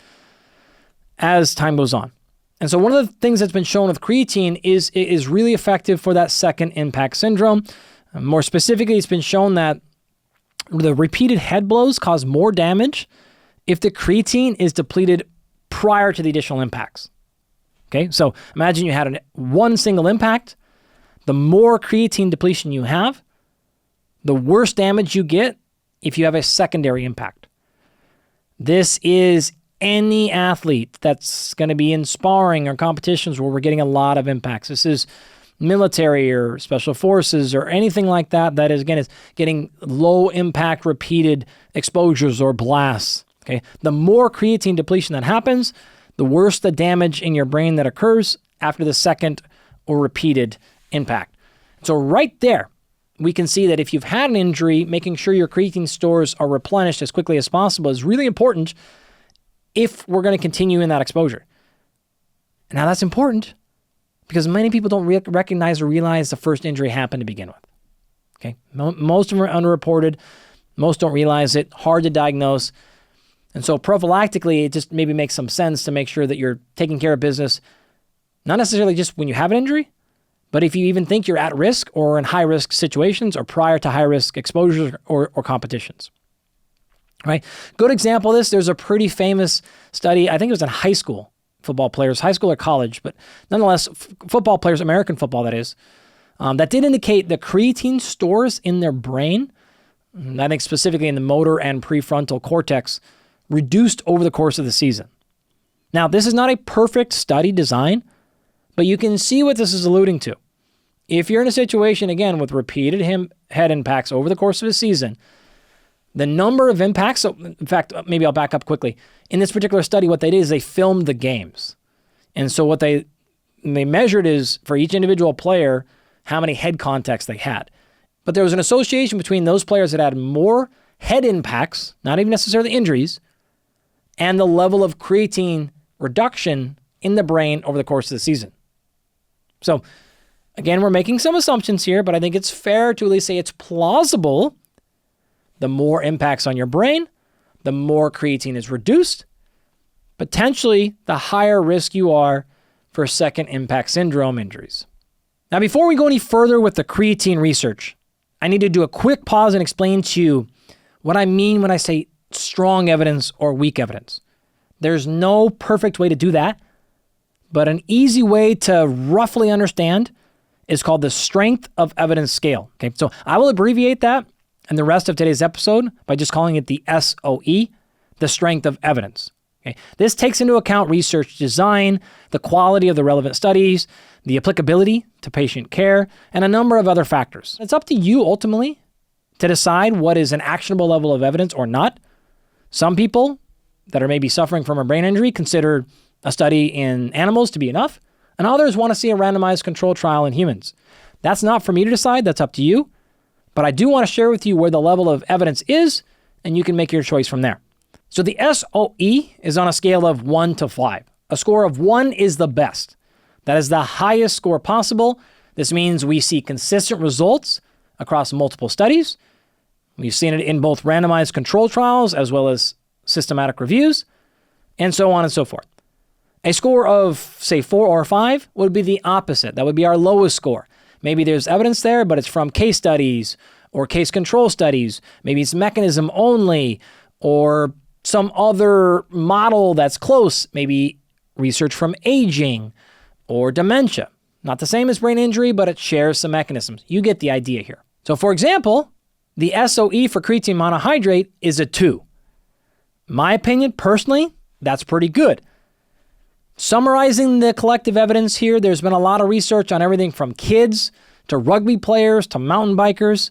as time goes on. And so one of the things that's been shown with creatine is it is really effective for that second impact syndrome. More specifically, it's been shown that the repeated head blows cause more damage if the creatine is depleted prior to the additional impacts. Okay, so imagine you had one single impact. The more creatine depletion you have, the worse damage you get if you have a secondary impact. This is any athlete that's going to be in sparring or competitions where we're getting a lot of impacts. This is military or special forces or anything like that that is, again, is getting low impact repeated exposures or blasts. Okay, the more creatine depletion that happens, the worse the damage in your brain that occurs after the second or repeated impact. So right there, we can see that if you've had an injury, making sure your creatine stores are replenished as quickly as possible is really important if we're going to continue in that exposure. Now that's important because many people don't recognize or realize the first injury happened to begin with. Okay, most of them are underreported. Most don't realize it, hard to diagnose. And so prophylactically, it just maybe makes some sense to make sure that you're taking care of business, not necessarily just when you have an injury, but if you even think you're at risk or in high-risk situations or prior to high-risk exposures or competitions. Right? Good example of this, there's a pretty famous study, I think it was in high school football players, high school or college, but nonetheless, football players, American football that is, that did indicate the creatine stores in their brain I think specifically in the motor and prefrontal cortex, reduced over the course of the season. Now, this is not a perfect study design, but you can see what this is alluding to. If you're in a situation, again, with repeated head impacts over the course of a season, the number of impacts, so in fact, maybe I'll back up quickly. In this particular study, what they did is they filmed the games. And so what they measured is for each individual player, how many head contacts they had. But there was an association between those players that had more head impacts, not even necessarily injuries, and the level of creatine reduction in the brain over the course of the season. So again, we're making some assumptions here, but I think it's fair to at least say it's plausible. The more impacts on your brain, the more creatine is reduced. Potentially, the higher risk you are for second impact syndrome injuries. Now, before we go any further with the creatine research, I need to do a quick pause and explain to you what I mean when I say strong evidence or weak evidence. There's no perfect way to do that, but an easy way to roughly understand is called the strength of evidence scale. Okay, so I will abbreviate that and the rest of today's episode by just calling it the SOE, the strength of evidence. Okay, this takes into account research design, the quality of the relevant studies, the applicability to patient care, and a number of other factors. It's up to you ultimately to decide what is an actionable level of evidence or not. Some people that are maybe suffering from a brain injury consider a study in animals to be enough, and others want to see a randomized control trial in humans. That's not for me to decide, that's up to you, but I do want to share with you where the level of evidence is, and you can make your choice from there. So the SOE is on a scale of 1 to 5. A score of 1 is the best. That is the highest score possible. This means we see consistent results across multiple studies. We've seen it in both randomized control trials as well as systematic reviews, and so on and so forth. A score of, say, 4 or 5 would be the opposite. That would be our lowest score. Maybe there's evidence there, but it's from case studies or case control studies. Maybe it's mechanism only or some other model that's close. Maybe research from aging or dementia. Not the same as brain injury, but it shares some mechanisms. You get the idea here. So for example, the SOE for creatine monohydrate is a 2. My opinion, personally, that's pretty good. Summarizing the collective evidence here, there's been a lot of research on everything from kids to rugby players to mountain bikers.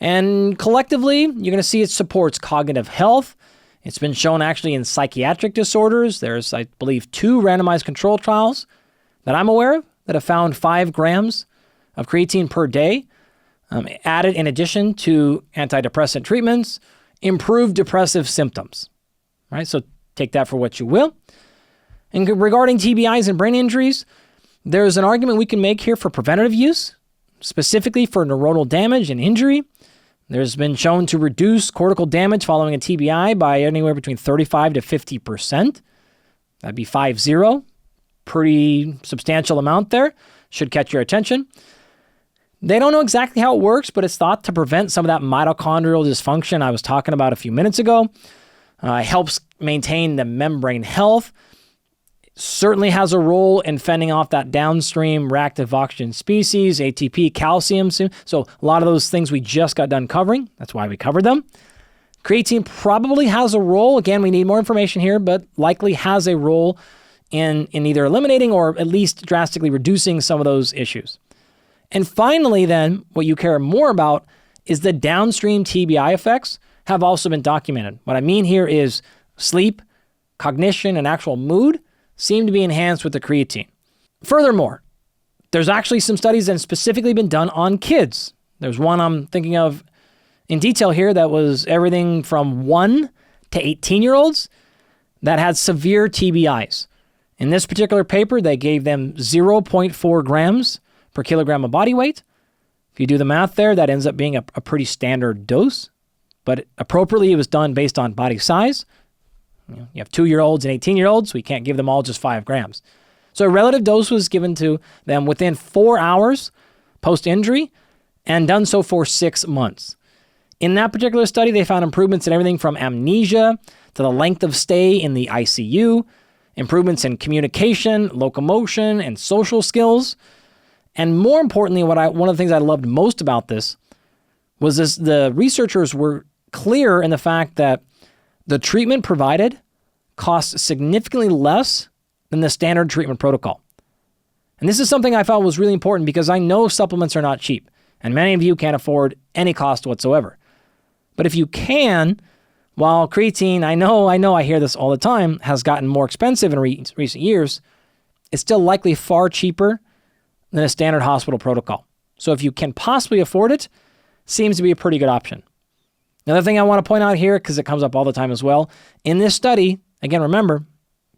And collectively, you're going to see it supports cognitive health. It's been shown actually in psychiatric disorders. There's, I believe, 2 randomized control trials that I'm aware of that have found 5 grams of creatine per day added in addition to antidepressant treatments, improved depressive symptoms. Right? So take that for what you will. And regarding TBIs and brain injuries, there's an argument we can make here for preventative use, specifically for neuronal damage and injury. There's been shown to reduce cortical damage following a TBI by anywhere between 35 to 50%. That'd be 50. Pretty substantial amount there. Should catch your attention. They don't know exactly how it works, but it's thought to prevent some of that mitochondrial dysfunction I was talking about a few minutes ago. It helps maintain the membrane health. Certainly has a role in fending off that downstream reactive oxygen species, ATP, calcium. So a lot of those things we just got done covering. That's why we covered them. Creatine probably has a role. Again, we need more information here, but likely has a role in either eliminating or at least drastically reducing some of those issues. And finally then, what you care more about is the downstream TBI effects have also been documented. What I mean here is sleep, cognition, and actual mood seem to be enhanced with the creatine. Furthermore, there's actually some studies that have specifically been done on kids. There's one I'm thinking of in detail here that was everything from 1 to 18-year-olds that had severe TBIs. In this particular paper, they gave them 0.4 grams per kilogram of body weight. If you do the math there, that ends up being a pretty standard dose, but appropriately it was done based on body size. You have 2-year-olds and 18-year-olds, so we can't give them all just 5 grams. So a relative dose was given to them within 4 hours post-injury and done so for 6 months. In that particular study, they found improvements in everything from amnesia to the length of stay in the ICU, improvements in communication, locomotion, and social skills. And more importantly, one of the things I loved most about this was the researchers were clear in the fact that the treatment provided costs significantly less than the standard treatment protocol. And this is something I felt was really important because I know supplements are not cheap, and many of you can't afford any cost whatsoever. But if you can, while creatine, I know I hear this all the time, has gotten more expensive in recent years, it's still likely far cheaper than a standard hospital protocol. So if you can possibly afford it, seems to be a pretty good option. Another thing I want to point out here, because it comes up all the time as well, in this study, again, remember,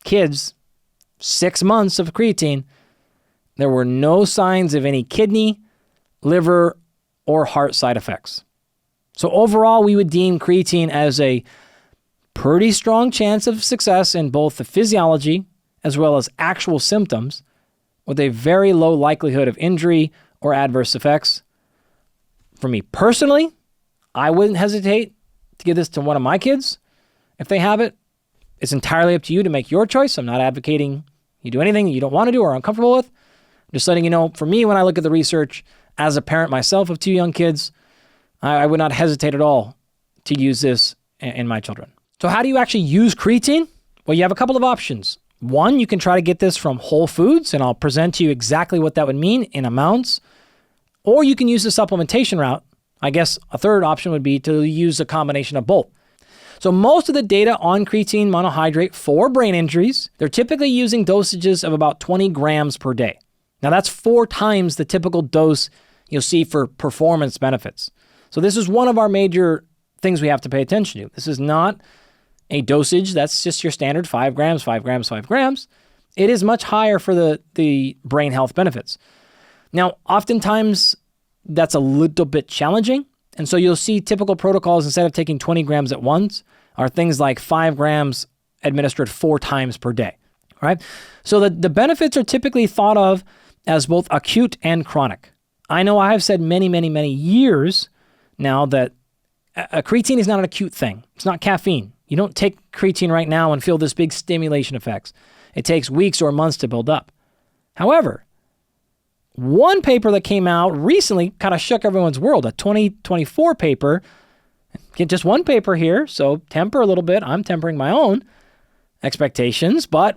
kids, 6 months of creatine, there were no signs of any kidney, liver, or heart side effects. So overall, we would deem creatine as a pretty strong chance of success in both the physiology as well as actual symptoms, with a very low likelihood of injury or adverse effects. For me personally, I wouldn't hesitate to give this to one of my kids if they have it. It's entirely up to you to make your choice. I'm not advocating you do anything you don't want to do or are uncomfortable with. I'm just letting you know, for me, when I look at the research, as a parent myself of 2 young kids, I would not hesitate at all to use this in my children. So how do you actually use creatine? Well, you have a couple of options. One, you can try to get this from whole foods, and I'll present to you exactly what that would mean in amounts. Or you can use the supplementation route. I guess a third option would be to use a combination of both. So most of the data on creatine monohydrate for brain injuries, they're typically using dosages of about 20 grams per day. Now that's 4 times the typical dose you'll see for performance benefits. So this is one of our major things we have to pay attention to. This is not a dosage that's just your standard 5 grams, 5 grams, 5 grams. It is much higher for the brain health benefits. Now, oftentimes that's a little bit challenging. And so you'll see typical protocols, instead of taking 20 grams at once, are things like 5 grams administered 4 times per day, right? So the benefits are typically thought of as both acute and chronic. I know I have said many, many, many years now that a creatine is not an acute thing. It's not caffeine. You don't take creatine right now and feel this big stimulation effects. It takes weeks or months to build up. However, one paper that came out recently kind of shook everyone's world, a 2024 paper. Get just one paper here, so temper a little bit. I'm tempering my own expectations, but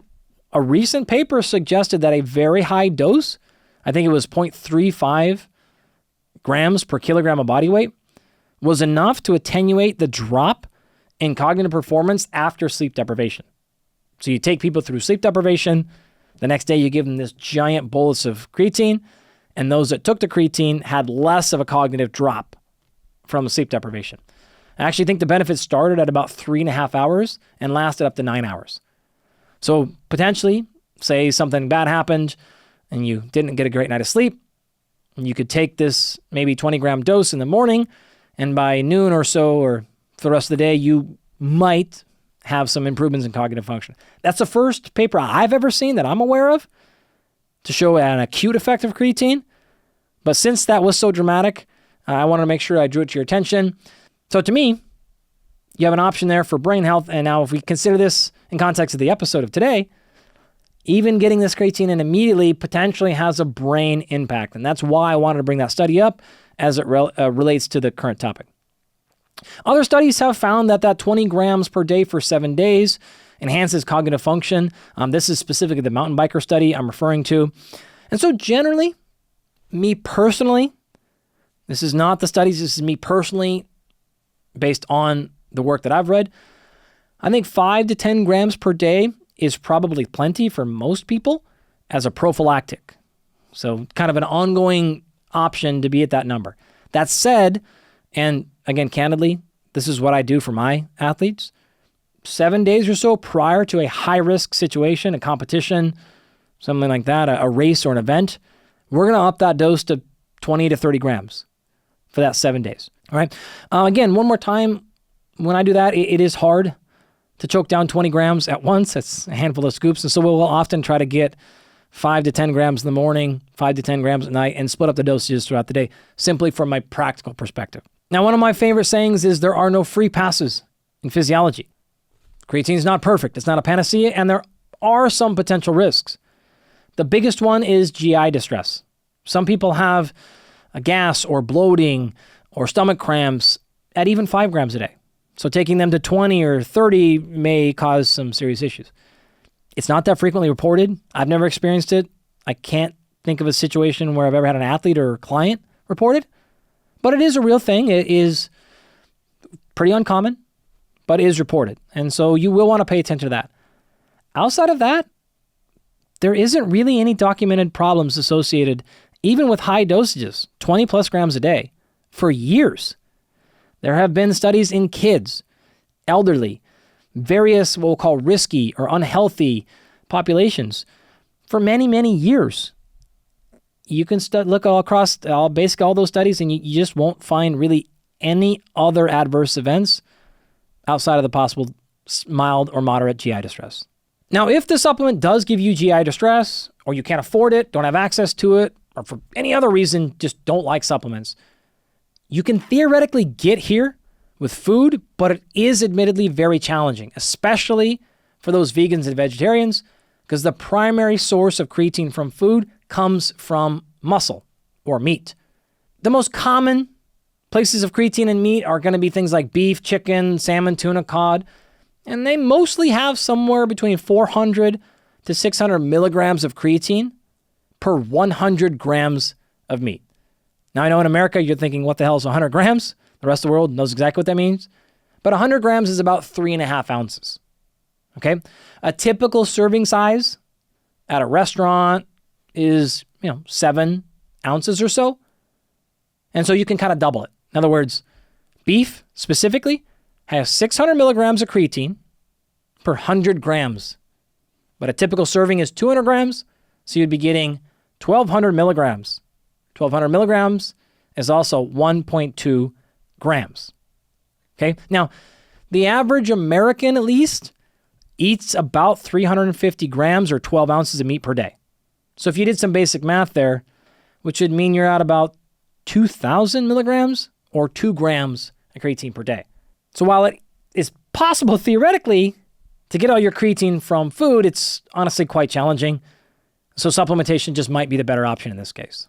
a recent paper suggested that a very high dose, I think it was 0.35 grams per kilogram of body weight, was enough to attenuate the drop in cognitive performance after sleep deprivation. So you take people through sleep deprivation, the next day you give them this giant bolus of creatine, and those that took the creatine had less of a cognitive drop from sleep deprivation. I actually think the benefits started at about 3.5 hours and lasted up to 9 hours. So potentially, say something bad happened and you didn't get a great night of sleep, and you could take this maybe 20-gram dose in the morning, and by noon or so, or for the rest of the day, you might have some improvements in cognitive function. That's the first paper I've ever seen that I'm aware of to show an acute effect of creatine. But since that was so dramatic, I wanted to make sure I drew it to your attention. So to me, you have an option there for brain health. And now if we consider this in context of the episode of today, even getting this creatine in immediately potentially has a brain impact. And that's why I wanted to bring that study up as it relates to the current topic. Other studies have found that 20 grams per day for 7 days enhances cognitive function. This is specifically the mountain biker study I'm referring to. And so generally, me personally, this is not the studies, this is me personally, based on the work that I've read, I think 5 to 10 grams per day is probably plenty for most people as a prophylactic. So kind of an ongoing option to be at that number. That said, and again, candidly, this is what I do for my athletes. 7 days or so prior to a high-risk situation, a competition, something like that, a race or an event, we're going to up that dose to 20 to 30 grams for that 7 days. All right. Again, one more time, when I do that, it is hard to choke down 20 grams at once. That's a handful of scoops. And so we'll often try to get 5 to 10 grams in the morning, 5 to 10 grams at night, and split up the dosages throughout the day, simply from my practical perspective. Now, one of my favorite sayings is there are no free passes in physiology. Creatine is not perfect. It's not a panacea, and there are some potential risks. The biggest one is GI distress. Some people have gas or bloating or stomach cramps at even 5 grams a day. So taking them to 20 or 30 may cause some serious issues. It's not that frequently reported. I've never experienced it. I can't think of a situation where I've ever had an athlete or client report it, but it is a real thing. It is pretty uncommon, but it is reported. And so you will want to pay attention to that. Outside of that, there isn't really any documented problems associated, even with high dosages, 20 plus grams a day, for years. There have been studies in kids, elderly, various what we'll call risky or unhealthy populations for many, many years. You can look all across basically all those studies, and you just won't find really any other adverse events outside of the possible mild or moderate GI distress. Now, if the supplement does give you GI distress, or you can't afford it, don't have access to it, or for any other reason just don't like supplements, you can theoretically get here with food, but it is admittedly very challenging, especially for those vegans and vegetarians, because the primary source of creatine from food comes from muscle or meat. The most common places of creatine in meat are going to be things like beef, chicken, salmon, tuna, cod, and they mostly have somewhere between 400 to 600 milligrams of creatine per 100 grams of meat. Now, I know in America, you're thinking, what the hell is 100 grams? The rest of the world knows exactly what that means. But 100 grams is about 3.5 ounces. Okay? A typical serving size at a restaurant is, 7 ounces or so. And so you can kind of double it. In other words, beef specifically has 600 milligrams of creatine per 100 grams. But a typical serving is 200 grams, so you'd be getting 1,200 milligrams. 1,200 milligrams is also 1.2 grams. Okay? Now, the average American, at least, eats about 350 grams or 12 ounces of meat per day. So if you did some basic math there, which would mean you're at about 2,000 milligrams or 2 grams of creatine per day. So while it is possible theoretically to get all your creatine from food, it's honestly quite challenging. So supplementation just might be the better option in this case.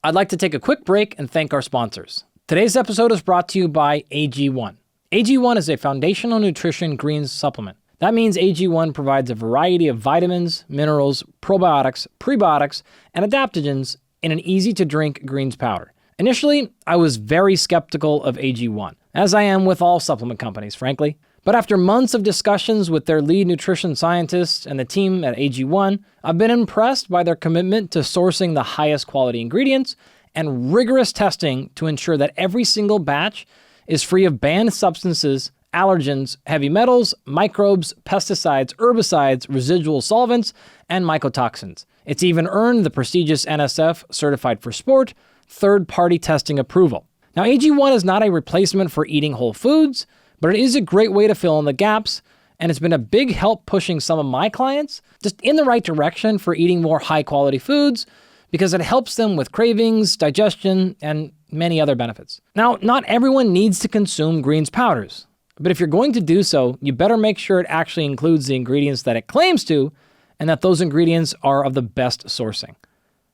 I'd like to take a quick break and thank our sponsors. Today's episode is brought to you by AG1. AG1 is a foundational nutrition greens supplement. That means AG1 provides a variety of vitamins, minerals, probiotics, prebiotics, and adaptogens in an easy-to-drink greens powder. Initially, I was very skeptical of AG1, as I am with all supplement companies, frankly. But after months of discussions with their lead nutrition scientists and the team at AG1, I've been impressed by their commitment to sourcing the highest quality ingredients and rigorous testing to ensure that every single batch is free of banned substances, allergens, heavy metals, microbes, pesticides, herbicides, residual solvents, and mycotoxins. It's even earned the prestigious NSF Certified for Sport third-party testing approval. Now, AG1 is not a replacement for eating whole foods, but it is a great way to fill in the gaps, and it's been a big help pushing some of my clients just in the right direction for eating more high-quality foods because it helps them with cravings, digestion, and many other benefits. Now, not everyone needs to consume greens powders, but if you're going to do so, you better make sure it actually includes the ingredients that it claims to, and that those ingredients are of the best sourcing.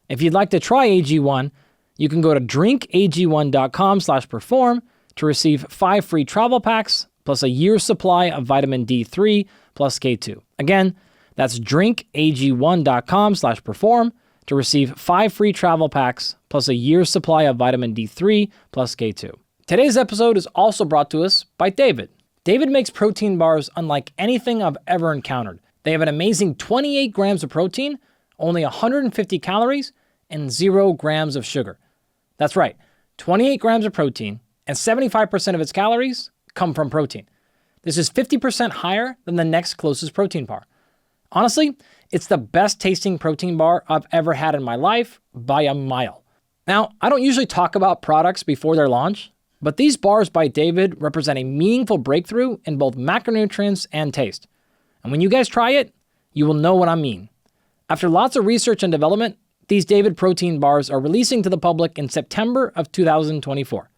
If you'd like to try AG1, you can go to drinkag1.com/perform to receive 5 free travel packs plus a year's supply of vitamin D3 plus K2. Again, that's drinkag1.com/perform to receive 5 free travel packs plus a year's supply of vitamin D3 plus K2. Today's episode is also brought to us by David. David makes protein bars unlike anything I've ever encountered. They have an amazing 28 grams of protein, only 150 calories, and 0 grams of sugar. That's right, 28 grams of protein, and 75% of its calories come from protein. This is 50% higher than the next closest protein bar. Honestly, it's the best tasting protein bar I've ever had in my life by a mile. Now, I don't usually talk about products before their launch, but these bars by David represent a meaningful breakthrough in both macronutrients and taste. And when you guys try it, you will know what I mean. After lots of research and development, these David protein bars are releasing to the public in September of 2024.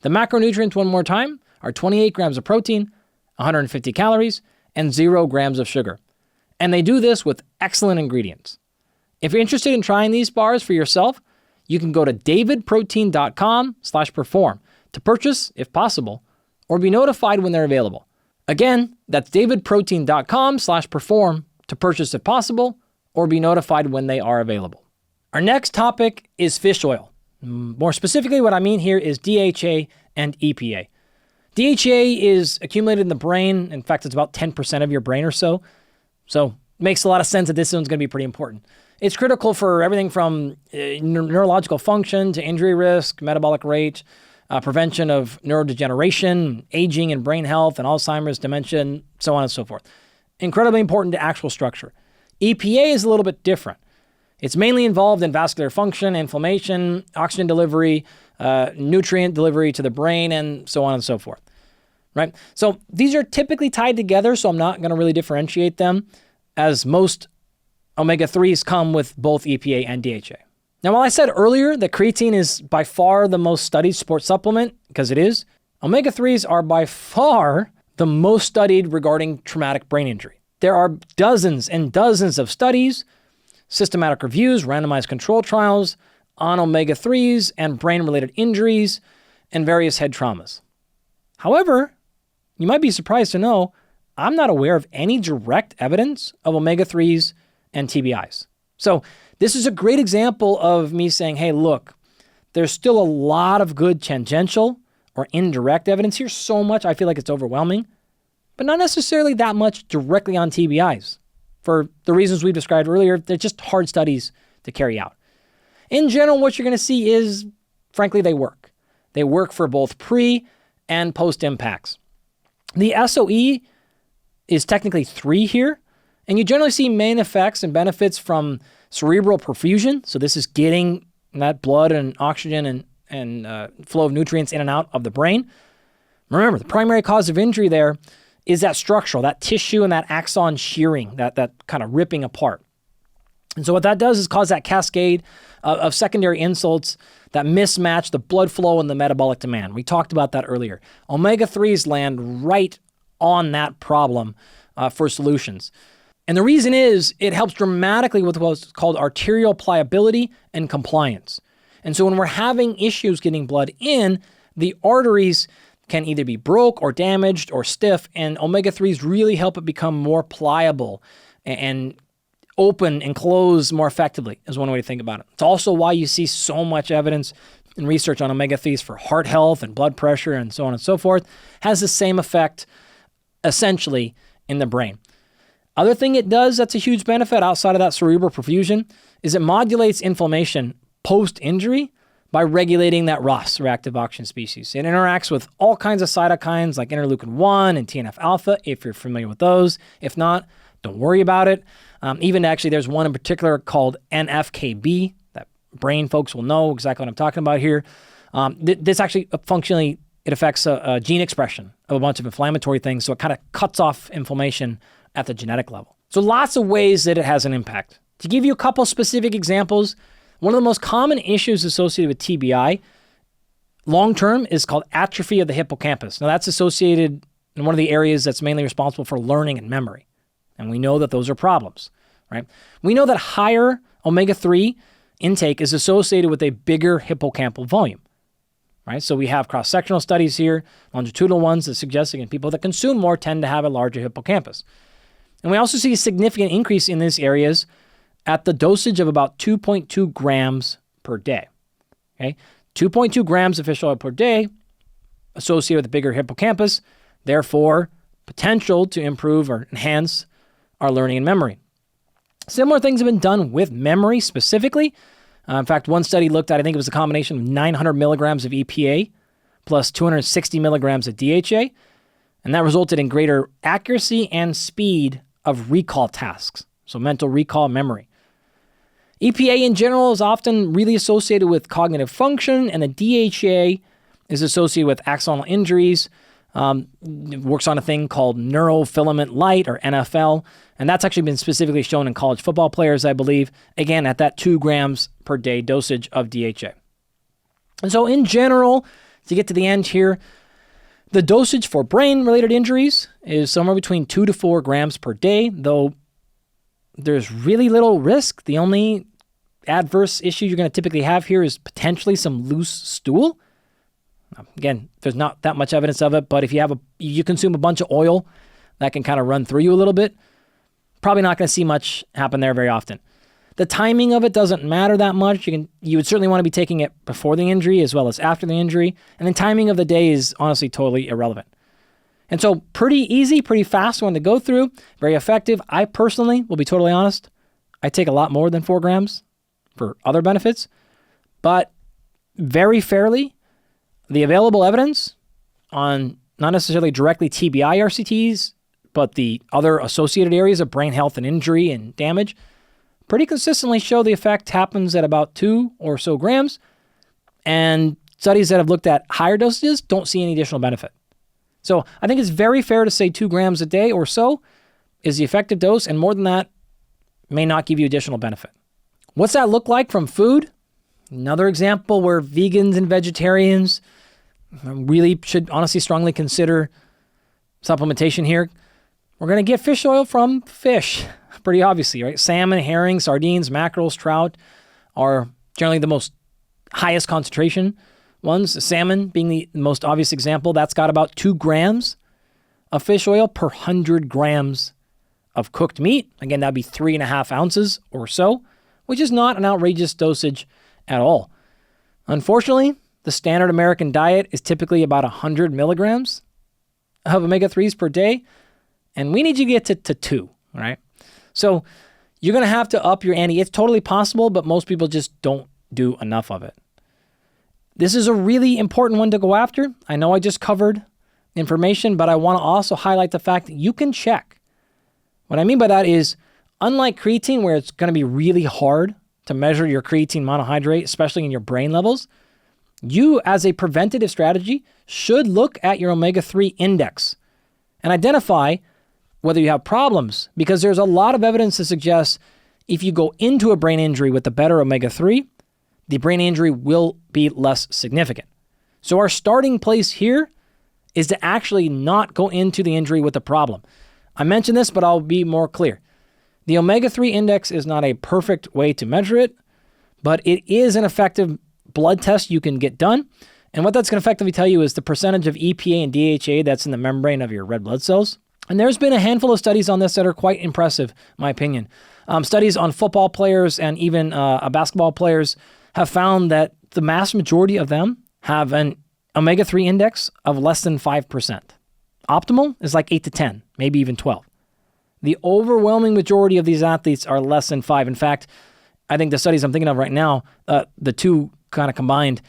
The macronutrients, one more time, are 28 grams of protein, 150 calories, and 0 grams of sugar. And they do this with excellent ingredients. If you're interested in trying these bars for yourself, you can go to davidprotein.com/perform to purchase, if possible, or be notified when they're available. Again, that's davidprotein.com/perform to purchase, if possible, or be notified when they are available. Our next topic is fish oil. More specifically, what I mean here is DHA and EPA. DHA is accumulated in the brain. In fact, it's about 10% of your brain or so. So it makes a lot of sense that this one's going to be pretty important. It's critical for everything from neurological function to injury risk, metabolic rate, prevention of neurodegeneration, aging and brain health, and Alzheimer's, dementia, so on and so forth. Incredibly important to actual structure. EPA is a little bit different. It's mainly involved in vascular function, inflammation, oxygen delivery, nutrient delivery to the brain, and so on and so forth, right? So these are typically tied together, so I'm not going to really differentiate them, as most omega-3s come with both EPA and DHA. Now, while I said earlier that creatine is by far the most studied sports supplement, because it is, omega-3s are by far the most studied regarding traumatic brain injury. There are dozens and dozens of studies, systematic reviews, randomized control trials on omega-3s and brain-related injuries and various head traumas. However, you might be surprised to know I'm not aware of any direct evidence of omega-3s and TBIs. So this is a great example of me saying, hey, look, there's still a lot of good tangential or indirect evidence here. So much, I feel like it's overwhelming, but not necessarily that much directly on TBIs. For the reasons we described earlier, they're just hard studies to carry out. In general, what you're going to see is, frankly, they work. They work for both pre and post impacts. The SOE is technically 3 here, and you generally see main effects and benefits from cerebral perfusion. So this is getting that blood and oxygen and flow of nutrients in and out of the brain. Remember, the primary cause of injury there is that structural, that tissue and that axon shearing, that kind of ripping apart. And so what that does is cause that cascade of secondary insults that mismatch the blood flow and the metabolic demand. We talked about that earlier. Omega-3s land right on that problem for solutions. And the reason is it helps dramatically with what's called arterial pliability and compliance. And so when we're having issues getting blood in, the arteries can either be broke or damaged or stiff, and omega-3s really help it become more pliable and open and close more effectively, is one way to think about it. It's also why you see so much evidence and research on omega-3s for heart health and blood pressure and so on and so forth. Has the same effect, essentially, in the brain. Other thing it does that's a huge benefit outside of that cerebral perfusion is it modulates inflammation post-injury by regulating that ROS, reactive oxygen species. It interacts with all kinds of cytokines like interleukin-1 and TNF-alpha, if you're familiar with those. If not, don't worry about it. Even actually, there's one in particular called NF-κB that brain folks will know exactly what I'm talking about here. This actually functionally, it affects gene expression of a bunch of inflammatory things, so it kind of cuts off inflammation at the genetic level. So lots of ways that it has an impact. To give you a couple specific examples, one of the most common issues associated with TBI long-term is called atrophy of the hippocampus. Now that's associated in one of the areas that's mainly responsible for learning and memory. And we know that those are problems, right? We know that higher omega-3 intake is associated with a bigger hippocampal volume, right? So we have cross-sectional studies here, longitudinal ones that suggest, again, people that consume more tend to have a larger hippocampus. And we also see a significant increase in these areas at the dosage of about 2.2 grams per day, okay? 2.2 grams of fish oil per day associated with a bigger hippocampus, therefore potential to improve or enhance our learning and memory. Similar things have been done with memory specifically. In fact, one study looked at, I think it was a combination of 900 milligrams of EPA plus 260 milligrams of DHA, and that resulted in greater accuracy and speed of recall tasks, so mental recall, memory. EPA in general is often really associated with cognitive function, and the DHA is associated with axonal injuries. It works on a thing called neurofilament light, or NFL, and that's actually been specifically shown in college football players, I believe, again, at that 2 grams per day dosage of DHA. And so in general, to get to the end here, the dosage for brain-related injuries is somewhere between 2 to 4 grams per day, though there's really little risk. The only adverse issue you're going to typically have here is potentially some loose stool. Again, there's not that much evidence of it, but if you consume a bunch of oil, that can kind of run through you a little bit. Probably not going to see much happen there very often. The timing of it doesn't matter that much. You would certainly want to be taking it before the injury as well as after the injury. And the timing of the day is honestly totally irrelevant. And so pretty easy, pretty fast one to go through, very effective. I personally, will be totally honest, I take a lot more than 4 grams for other benefits, but very fairly, the available evidence on not necessarily directly TBI RCTs, but the other associated areas of brain health and injury and damage pretty consistently show the effect happens at about 2 or so grams. And studies that have looked at higher dosages don't see any additional benefit. So I think it's very fair to say 2 grams a day or so is the effective dose, and more than that may not give you additional benefit. What's that look like from food? Another example where vegans and vegetarians really should honestly strongly consider supplementation here. We're going to get fish oil from fish, pretty obviously, right? Salmon, herring, sardines, mackerels, trout are generally the most highest concentration ones. Salmon being the most obvious example, that's got about 2 grams of fish oil per 100 grams of cooked meat. Again, that'd be 3.5 ounces or so, which is not an outrageous dosage at all. Unfortunately, the standard American diet is typically about 100 milligrams of omega-3s per day, and we need you to get to 2, right? So you're going to have to up your ante. It's totally possible, but most people just don't do enough of it. This is a really important one to go after. I know I just covered information, but I want to also highlight the fact that you can check. What I mean by that is, unlike creatine, where it's going to be really hard to measure your creatine monohydrate, especially in your brain levels, you, as a preventative strategy, should look at your omega-3 index and identify whether you have problems, because there's a lot of evidence to suggest if you go into a brain injury with a better omega-3, the brain injury will be less significant. So our starting place here is to actually not go into the injury with a problem. I mentioned this, but I'll be more clear. The omega-3 index is not a perfect way to measure it, but it is an effective blood test you can get done. And what that's going to effectively tell you is the percentage of EPA and DHA that's in the membrane of your red blood cells. And there's been a handful of studies on this that are quite impressive, in my opinion. Studies on football players and even basketball players have found that the vast majority of them have an omega-3 index of less than 5%. Optimal is like 8 to 10, maybe even 12. The overwhelming majority of these athletes are less than 5. In fact, I think the studies I'm thinking of right now, the two kind of combined,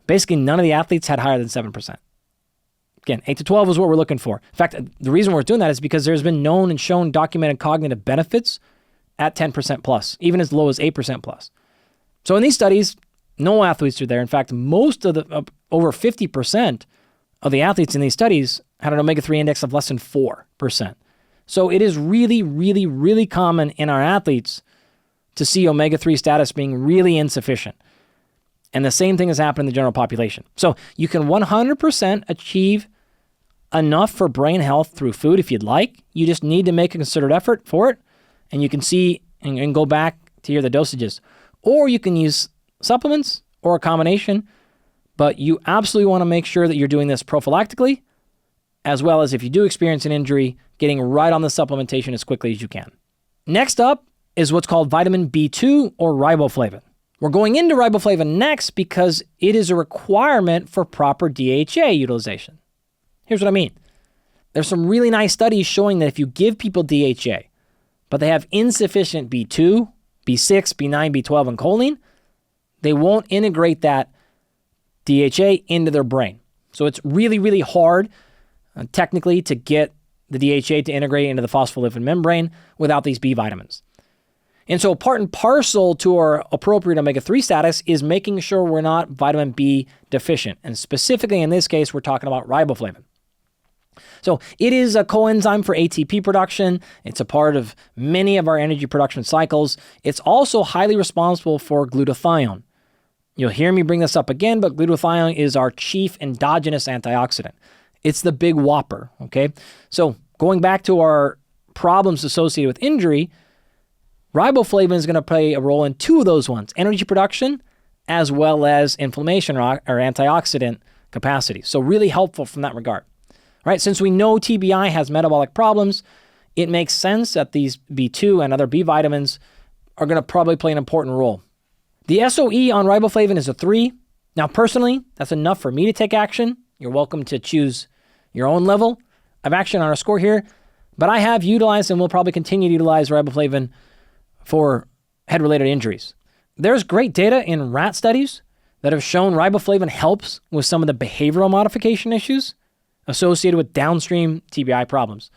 basically none of the athletes had higher than 7%. Again, 8 to 12 is what we're looking for. In fact, the reason we're doing that is because there's been known and shown documented cognitive benefits at 10% plus, even as low as 8% plus. So in these studies, no athletes are there. In fact, most of over 50% of the athletes in these studies had an omega-3 index of less than 4%. So it is really, really, really common in our athletes to see omega-3 status being really insufficient. And the same thing has happened in the general population. So you can 100% achieve enough for brain health through food if you'd like. You just need to make a concerted effort for it. And you can see and go back to hear the dosages. Or you can use supplements or a combination. But you absolutely want to make sure that you're doing this prophylactically, as well as if you do experience an injury, getting right on the supplementation as quickly as you can. Next up is what's called vitamin B2 or riboflavin. We're going into riboflavin next because it is a requirement for proper DHA utilization. Here's what I mean. There's some really nice studies showing that if you give people DHA, but they have insufficient B2, B6, B9, B12, and choline, they won't integrate that DHA into their brain. So it's really, really hard technically to get the DHA to integrate into the phospholipid membrane without these B vitamins. And so part and parcel to our appropriate omega-3 status is making sure we're not vitamin B deficient. And specifically in this case, we're talking about riboflavin. So it is a coenzyme for ATP production. It's a part of many of our energy production cycles. It's also highly responsible for glutathione. You'll hear me bring this up again, but glutathione is our chief endogenous antioxidant. It's the big whopper, okay? So going back to our problems associated with injury, Riboflavin is going to play a role in two of those ones, energy production as well as inflammation or antioxidant capacity. So really helpful from that regard. Right? Since we know TBI has metabolic problems, it makes sense that these B2 and other B vitamins are going to probably play an important role. The SOE on riboflavin is a 3. Now, personally, that's enough for me to take action. You're welcome to choose your own level of action on our score here, but I have utilized and will probably continue to utilize riboflavin for head-related injuries. There's great data in rat studies that have shown riboflavin helps with some of the behavioral modification issues associated with downstream TBI problems.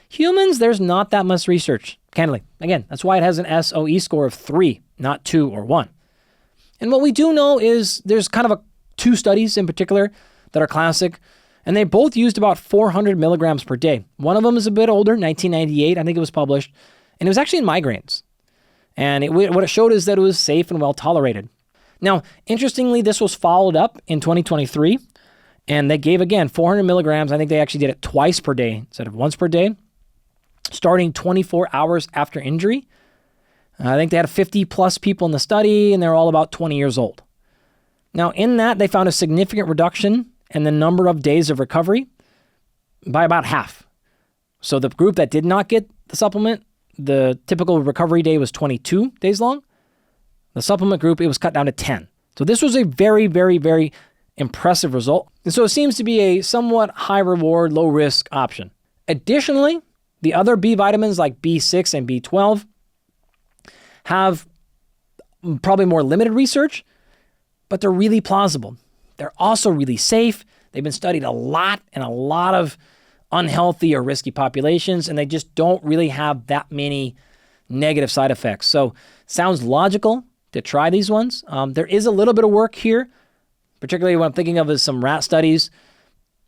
Humans, there's not that much research, candidly. Again, that's why it has an SOE score of 3, not 2 or 1. And what we do know is there's kind of 2 studies in particular that are classic, and they both used about 400 milligrams per day. One of them is a bit older, 1998, I think it was published, and it was actually in migraines. And what it showed is that it was safe and well tolerated. Now, interestingly, this was followed up in 2023, and they gave, again, 400 milligrams. I think they actually did it twice per day instead of once per day, starting 24 hours after injury. I think they had 50 plus people in the study, and they're all about 20 years old. Now, in that, they found a significant reduction in the number of days of recovery by about half. So the group that did not get the supplement, the typical recovery day was 22 days long. The supplement group, it was cut down to 10. So this was a very, very, very impressive result. And so it seems to be a somewhat high reward, low risk option. Additionally, the other B vitamins like B6 and B12 have probably more limited research, but they're really plausible. They're also really safe. They've been studied a lot in a lot of unhealthy or risky populations, and they just don't really have that many negative side effects. So sounds logical to try these ones. There is a little bit of work here, particularly what I'm thinking of is some rat studies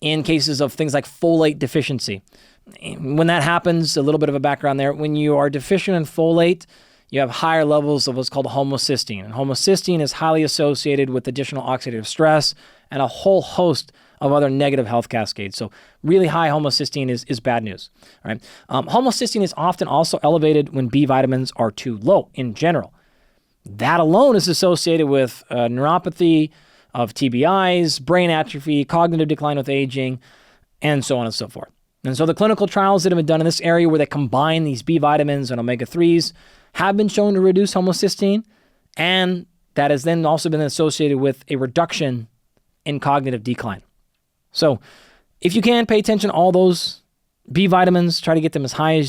in cases of things like folate deficiency. When that happens, a little bit of a background there, when you are deficient in folate, you have higher levels of what's called homocysteine. And homocysteine is highly associated with additional oxidative stress and a whole host of other negative health cascades. So really high homocysteine is bad news. Right? Homocysteine is often also elevated when B vitamins are too low in general. That alone is associated with neuropathy of TBIs, brain atrophy, cognitive decline with aging, and so on and so forth. And so the clinical trials that have been done in this area where they combine these B vitamins and omega-3s have been shown to reduce homocysteine, and that has then also been associated with a reduction in cognitive decline. So if you can, pay attention to all those B vitamins, try to get them as high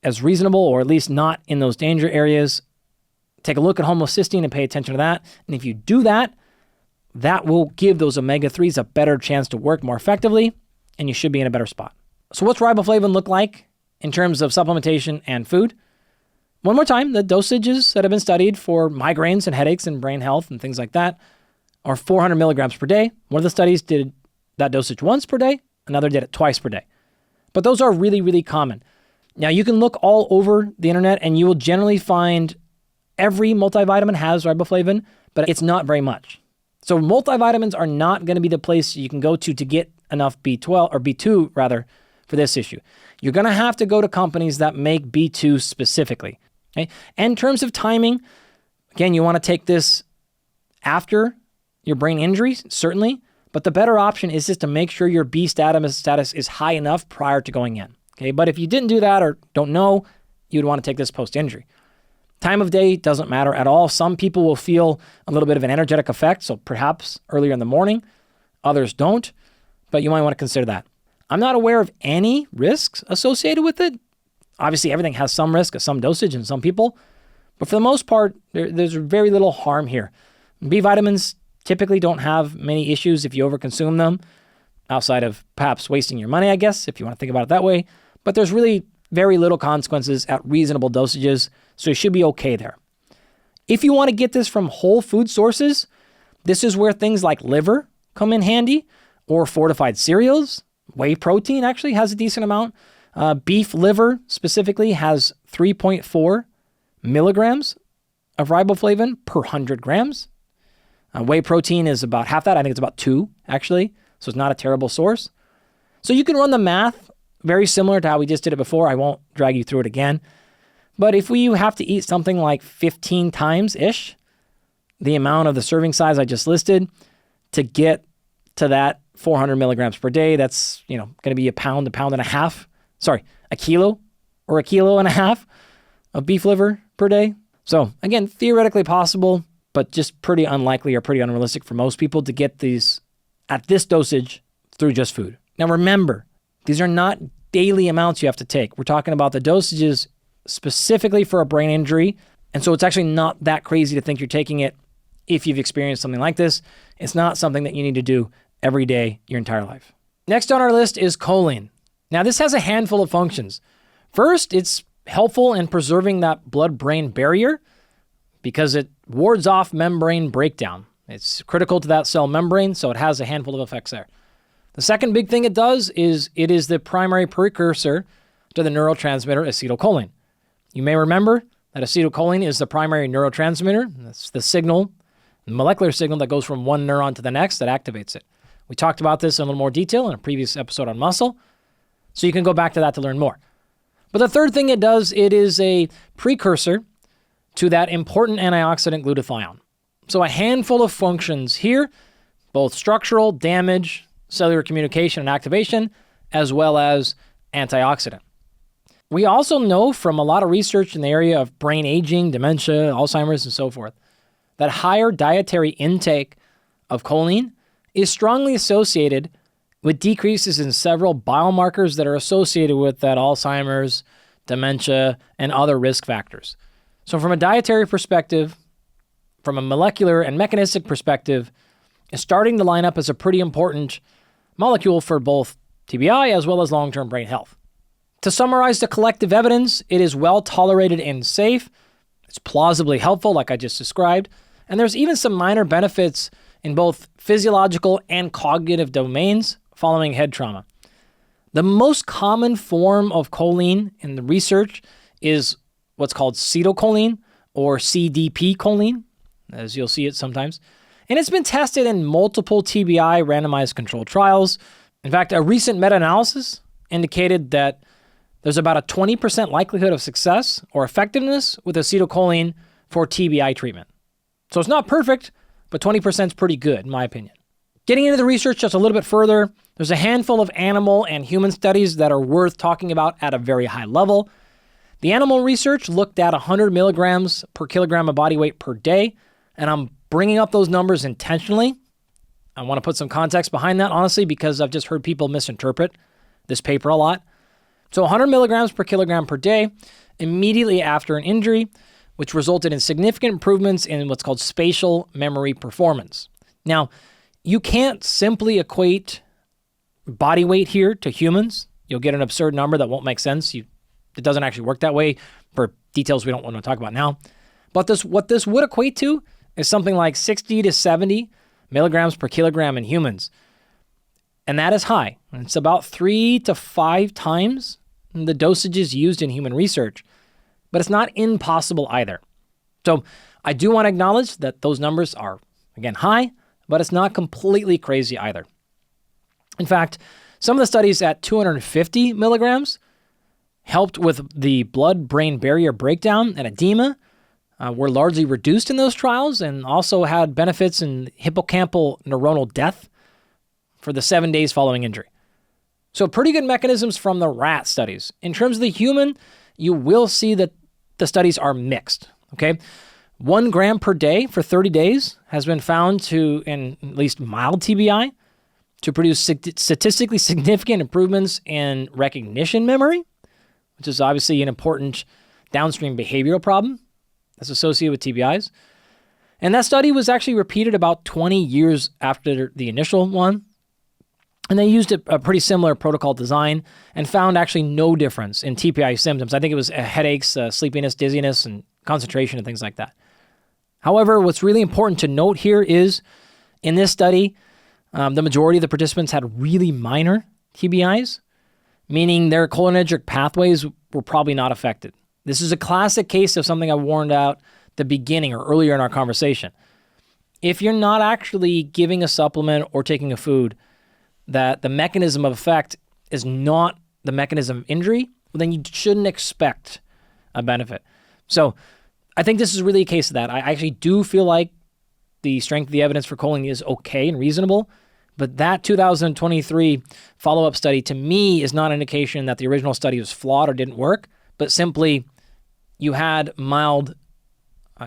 as reasonable, or at least not in those danger areas. Take a look at homocysteine and pay attention to that. And if you do that, that will give those omega-3s a better chance to work more effectively, and you should be in a better spot. So what's riboflavin look like in terms of supplementation and food? One more time, the dosages that have been studied for migraines and headaches and brain health and things like that are 400 milligrams per day. One of the studies did that dosage once per day. Another did it twice per day. But those are really, really common. Now, you can look all over the internet and you will generally find every multivitamin has riboflavin, but it's not very much. So multivitamins are not going to be the place you can go to get enough B12 or B2 rather for this issue. You're going to have to go to companies that make B2 specifically. Okay? And in terms of timing, again, you want to take this after your brain injury, certainly, but the better option is just to make sure your B status is high enough prior to going in. Okay? But if you didn't do that or don't know, you'd want to take this post-injury. Time of day doesn't matter at all. Some people will feel a little bit of an energetic effect, so perhaps earlier in the morning. Others don't, but you might want to consider that. I'm not aware of any risks associated with it. Obviously, everything has some risk at some dosage in some people, but for the most part, there's very little harm here. B vitamins typically don't have many issues if you overconsume them, outside of perhaps wasting your money, I guess, if you want to think about it that way. But there's really very little consequences at reasonable dosages, so you should be okay there. If you want to get this from whole food sources, this is where things like liver come in handy, or fortified cereals. Whey protein actually has a decent amount. Beef liver specifically has 3.4 milligrams of riboflavin per 100 grams. Whey protein is about half that. I think it's about 2, actually. So it's not a terrible source. So you can run the math very similar to how we just did it before. I won't drag you through it again. But if we have to eat something like 15 times-ish the amount of the serving size I just listed to get to that 400 milligrams per day, that's, going to be a pound and a half. Sorry, a kilo or a kilo and a half of beef liver per day. So again, theoretically possible, but just pretty unlikely or pretty unrealistic for most people to get these at this dosage through just food. Now remember, these are not daily amounts you have to take. We're talking about the dosages specifically for a brain injury. And so it's actually not that crazy to think you're taking it if you've experienced something like this. It's not something that you need to do every day your entire life. Next on our list is choline. Now this has a handful of functions. First, it's helpful in preserving that blood-brain barrier because it wards off membrane breakdown. It's critical to that cell membrane, so it has a handful of effects there. The second big thing it does is it is the primary precursor to the neurotransmitter acetylcholine. You may remember that acetylcholine is the primary neurotransmitter. That's the signal, the molecular signal that goes from one neuron to the next that activates it. We talked about this in a little more detail in a previous episode on muscle, so you can go back to that to learn more. But the third thing it does, it is a precursor to that important antioxidant glutathione. So a handful of functions here, both structural, damage, cellular communication and activation, as well as antioxidant. We also know from a lot of research in the area of brain aging, dementia, Alzheimer's, and so forth, that higher dietary intake of choline is strongly associated with decreases in several biomarkers that are associated with that Alzheimer's, dementia, and other risk factors. So from a dietary perspective, from a molecular and mechanistic perspective, it's starting to line up as a pretty important molecule for both TBI as well as long-term brain health. To summarize the collective evidence, it is well tolerated and safe. It's plausibly helpful, like I just described. And there's even some minor benefits in both physiological and cognitive domains following head trauma. The most common form of choline in the research is what's called acetylcholine or CDP choline, as you'll see it sometimes. And it's been tested in multiple TBI randomized controlled trials. In fact, a recent meta-analysis indicated that there's about a 20% likelihood of success or effectiveness with acetylcholine for TBI treatment. So it's not perfect, but 20% is pretty good, in my opinion. Getting into the research just a little bit further, there's a handful of animal and human studies that are worth talking about at a very high level. The animal research looked at 100 milligrams per kilogram of body weight per day, and I'm bringing up those numbers intentionally. I want to put some context behind that, honestly, because I've just heard people misinterpret this paper a lot. So 100 milligrams per kilogram per day immediately after an injury, which resulted in significant improvements in what's called spatial memory performance. Now, you can't simply equate body weight here to humans. You'll get an absurd number that won't make sense. It doesn't actually work that way for details we don't want to talk about now. But what this would equate to is something like 60 to 70 milligrams per kilogram in humans. And that is high. It's about 3 to 5 times the dosages used in human research. But it's not impossible either. So I do want to acknowledge that those numbers are, again, high, but it's not completely crazy either. In fact, some of the studies at 250 milligrams helped with the blood-brain barrier breakdown and edema, were largely reduced in those trials and also had benefits in hippocampal neuronal death for the 7 days following injury. So pretty good mechanisms from the rat studies. In terms of the human, you will see that the studies are mixed, okay? 1 gram per day for 30 days has been found to, in at least mild TBI, to produce statistically significant improvements in recognition memory, which is obviously an important downstream behavioral problem that's associated with TBIs. And that study was actually repeated about 20 years after the initial one. And they used a pretty similar protocol design and found actually no difference in TBI symptoms. I think it was headaches, sleepiness, dizziness, and concentration and things like that. However, what's really important to note here is in this study, the majority of the participants had really minor TBIs, meaning their cholinergic pathways were probably not affected. This is a classic case of something I warned out at the beginning or earlier in our conversation. If you're not actually giving a supplement or taking a food that the mechanism of effect is not the mechanism of injury, well, then you shouldn't expect a benefit. So I think this is really a case of that. I actually do feel like the strength of the evidence for choline is okay and reasonable, but that 2023 follow-up study to me is not an indication that the original study was flawed or didn't work, but simply you had mild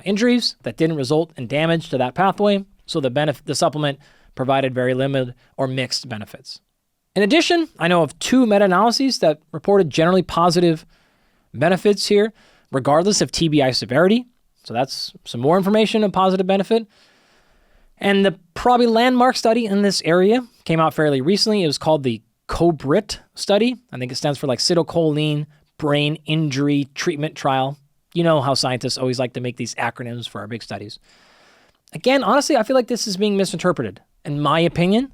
injuries that didn't result in damage to that pathway, so the supplement provided very limited or mixed benefits. In addition, I know of 2 meta-analyses that reported generally positive benefits here, regardless of TBI severity. So that's some more information of positive benefit. And the probably landmark study in this area came out fairly recently. It was called the COBRIT study. I think it stands for like Acetylcholine Brain Injury Treatment Trial. You know how scientists always like to make these acronyms for our big studies. Again, honestly, I feel like this is being misinterpreted, in my opinion.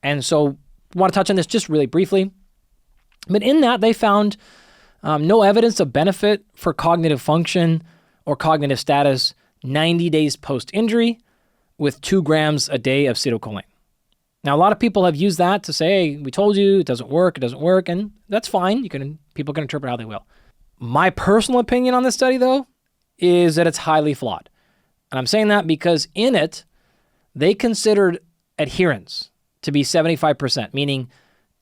And so I want to touch on this just really briefly. But in that, they found no evidence of benefit for cognitive function or cognitive status 90 days post-injury with 2 grams a day of acetylcholine. Now, a lot of people have used that to say, hey, we told you it doesn't work, and that's fine. People can interpret how they will. My personal opinion on this study, though, is that it's highly flawed. And I'm saying that because in it, they considered adherence to be 75%, meaning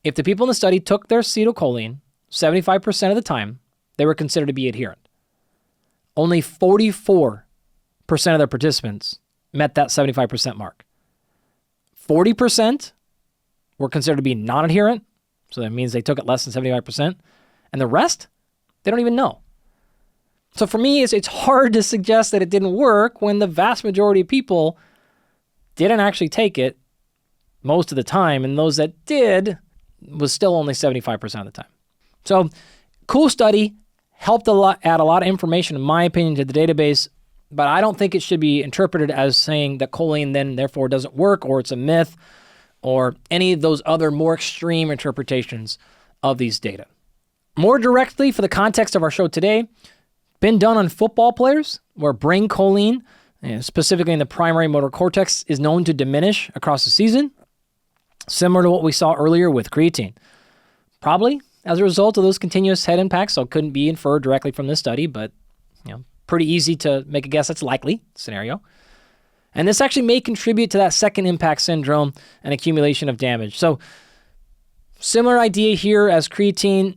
if the people in the study took their acetylcholine 75% of the time, they were considered to be adherent. Only 44% of their participants met that 75% mark. 40% were considered to be non-adherent, so that means they took it less than 75%, and the rest, they don't even know. So for me, it's hard to suggest that it didn't work when the vast majority of people didn't actually take it most of the time, and those that did was still only 75% of the time. So cool study, helped add a lot of information, in my opinion, to the database, but I don't think it should be interpreted as saying that choline then therefore doesn't work, or it's a myth, or any of those other more extreme interpretations of these data. More directly, for the context of our show today, been done on football players where brain choline, specifically in the primary motor cortex, is known to diminish across the season, similar to what we saw earlier with creatine. Probably as a result of those continuous head impacts, so it couldn't be inferred directly from this study, but pretty easy to make a guess that's likely scenario. And this actually may contribute to that second impact syndrome and accumulation of damage. So similar idea here as creatine,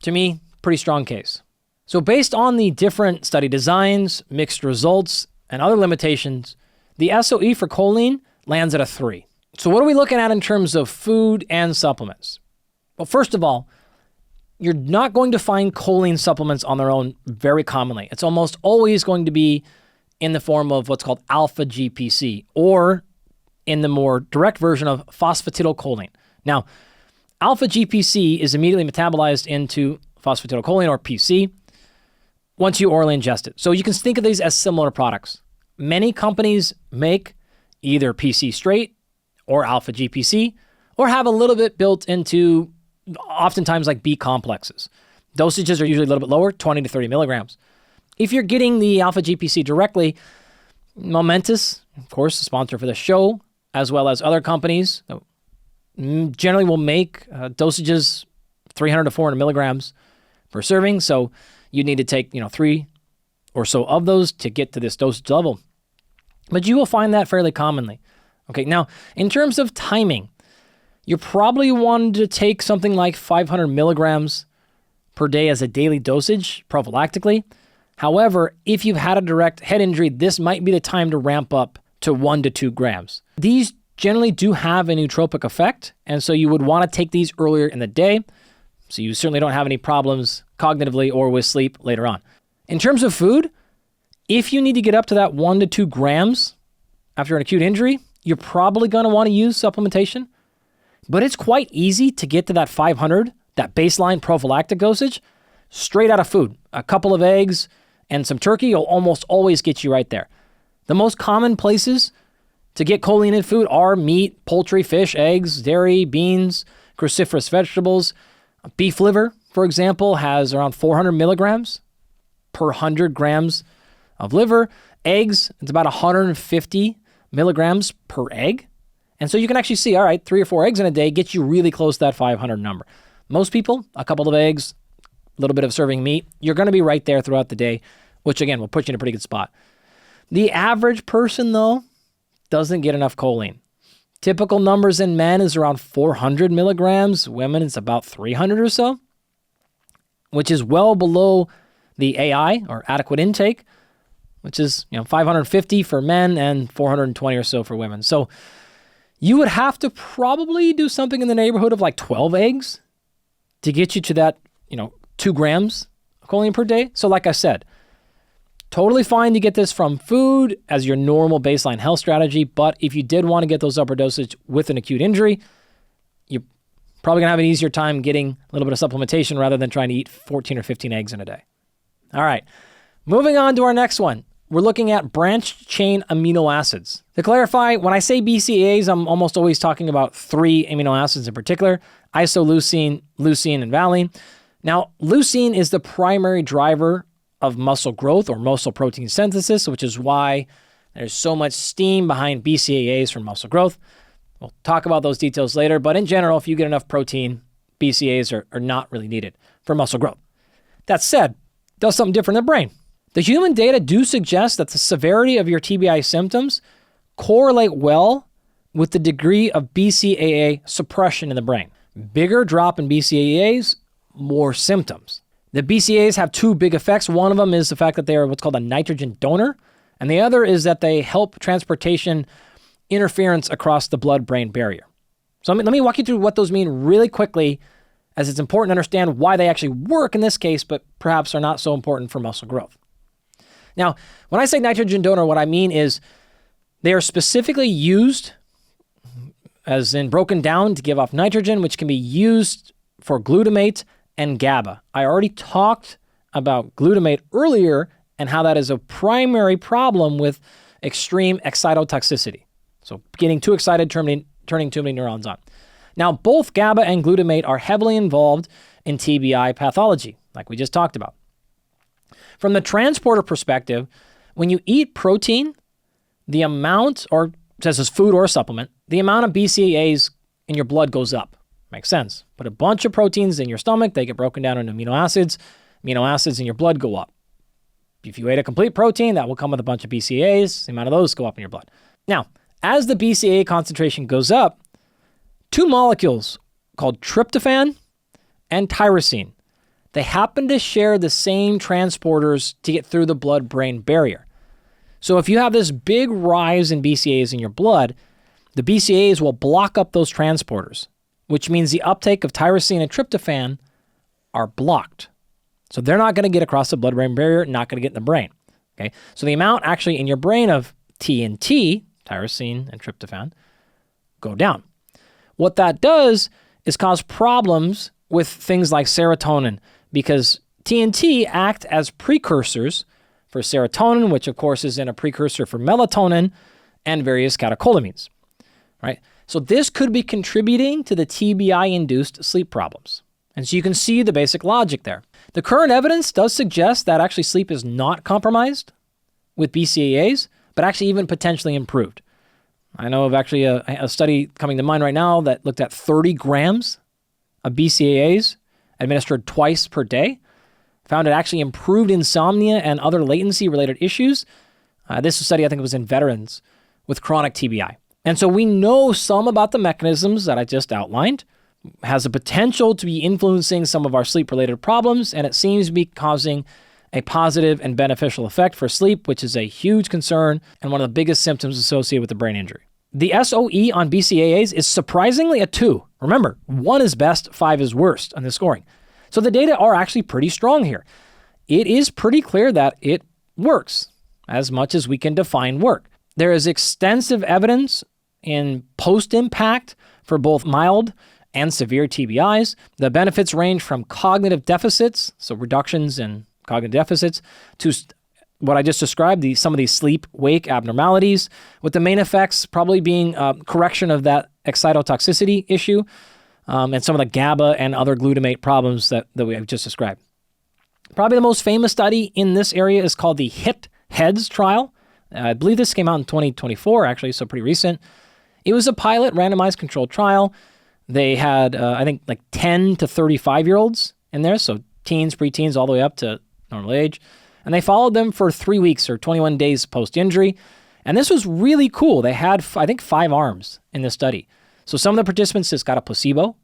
to me, pretty strong case. So based on the different study designs, mixed results, and other limitations, the SOE for choline lands at a 3. So what are we looking at in terms of food and supplements? Well, first of all, you're not going to find choline supplements on their own very commonly. It's almost always going to be in the form of what's called alpha GPC, or in the more direct version of phosphatidylcholine. Now, alpha GPC is immediately metabolized into phosphatidylcholine, or PC, once you orally ingest it. So you can think of these as similar products. Many companies make either PC straight or alpha GPC, or have a little bit built into oftentimes like B complexes. Dosages are usually a little bit lower, 20 to 30 milligrams. If you're getting the alpha GPC directly, Momentous, of course, the sponsor for the show, as well as other companies, generally will make dosages 300 to 400 milligrams per serving. So you need to take 3 or so of those to get to this dosage level. But you will find that fairly commonly. Okay, now in terms of timing, you probably want to take something like 500 milligrams per day as a daily dosage prophylactically. However, if you've had a direct head injury, this might be the time to ramp up to 1 to 2 grams. These generally do have a nootropic effect, and so you would want to take these earlier in the day, so you certainly don't have any problems cognitively or with sleep later on. In terms of food, if you need to get up to that 1 to 2 grams after an acute injury, you're probably going to want to use supplementation. But it's quite easy to get to that 500, that baseline prophylactic dosage, straight out of food. A couple of eggs and some turkey will almost always get you right there. The most common places to get choline in food are meat, poultry, fish, eggs, dairy, beans, cruciferous vegetables. Beef liver, for example, has around 400 milligrams per 100 grams of liver. Eggs, it's about 150 milligrams per egg. And so you can actually see, all right, 3 or 4 eggs in a day gets you really close to that 500 number. Most people, a couple of eggs, a little bit of serving meat, you're going to be right there throughout the day, which again will put you in a pretty good spot. The average person, though, doesn't get enough choline. Typical numbers in men is around 400 milligrams. Women, it's about 300 or so, which is well below the AI, or adequate intake, which is 550 for men and 420 or so for women. So you would have to probably do something in the neighborhood of like 12 eggs to get you to that 2 grams of choline per day. So like I said, totally fine to get this from food as your normal baseline health strategy, but if you did want to get those upper dosage with an acute injury, you're probably going to have an easier time getting a little bit of supplementation rather than trying to eat 14 or 15 eggs in a day. All right, moving on to our next one. We're looking at branched-chain amino acids. To clarify, when I say BCAAs, I'm almost always talking about 3 amino acids in particular: isoleucine, leucine, and valine. Now, leucine is the primary driver of muscle growth or muscle protein synthesis, which is why there's so much steam behind BCAAs for muscle growth. We'll talk about those details later, but in general, if you get enough protein, BCAAs are not really needed for muscle growth. That said, it does something different in the brain. The human data do suggest that the severity of your TBI symptoms correlate well with the degree of BCAA suppression in the brain. Bigger drop in BCAAs, more symptoms. The BCAAs have 2 big effects. One of them is the fact that they are what's called a nitrogen donor, and the other is that they help transportation interference across the blood-brain barrier. So let me walk you through what those mean really quickly, as it's important to understand why they actually work in this case, but perhaps are not so important for muscle growth. Now, when I say nitrogen donor, what I mean is they are specifically used, as in broken down, to give off nitrogen, which can be used for glutamate and GABA. I already talked about glutamate earlier and how that is a primary problem with extreme excitotoxicity. So getting too excited, turning too many neurons on. Now, both GABA and glutamate are heavily involved in TBI pathology, like we just talked about. From the transporter perspective, when you eat protein, the amount, or says as food or a supplement, the amount of BCAAs in your blood goes up. Makes sense. Put a bunch of proteins in your stomach, they get broken down into amino acids. Amino acids in your blood go up. If you ate a complete protein, that will come with a bunch of BCAAs. The amount of those go up in your blood. Now, as the BCAA concentration goes up, 2 molecules called tryptophan and tyrosine, they happen to share the same transporters to get through the blood-brain barrier. So if you have this big rise in BCAAs in your blood, the BCAAs will block up those transporters, which means the uptake of tyrosine and tryptophan are blocked. So they're not going to get across the blood-brain barrier, not going to get in the brain. Okay, so the amount actually in your brain of TNT, tyrosine and tryptophan, go down. What that does is cause problems with things like serotonin, because TNT act as precursors for serotonin, which of course is then a precursor for melatonin and various catecholamines, right? So this could be contributing to the TBI-induced sleep problems. And so you can see the basic logic there. The current evidence does suggest that actually sleep is not compromised with BCAAs, but actually even potentially improved. I know of actually a study coming to mind right now that looked at 30 grams of BCAAs administered twice per day, found it actually improved insomnia and other latency-related issues. This study, I think it was in veterans with chronic TBI. And so we know some about the mechanisms that I just outlined, has a potential to be influencing some of our sleep-related problems, and it seems to be causing a positive and beneficial effect for sleep, which is a huge concern and one of the biggest symptoms associated with the brain injury. The SOE on BCAAs is surprisingly a 2. Remember, 1 is best, 5 is worst on the scoring. So the data are actually pretty strong here. It is pretty clear that it works, as much as we can define work. There is extensive evidence in post-impact for both mild and severe TBIs. The benefits range from cognitive deficits, so reductions in cognitive deficits, to what I just described, some of these sleep-wake abnormalities, with the main effects probably being correction of that excitotoxicity issue and some of the GABA and other glutamate problems that we have just described. Probably the most famous study in this area is called the HIT-HEADS trial. I believe this came out in 2024, actually, so pretty recent. It was a pilot randomized controlled trial. They had, I think, like 10 to 35-year-olds in there, so teens, preteens, all the way up to normal age. And they followed them for 3 weeks or 21 days post-injury. And this was really cool. They had, I think, 5 arms in this study. So some of the participants just got a placebo.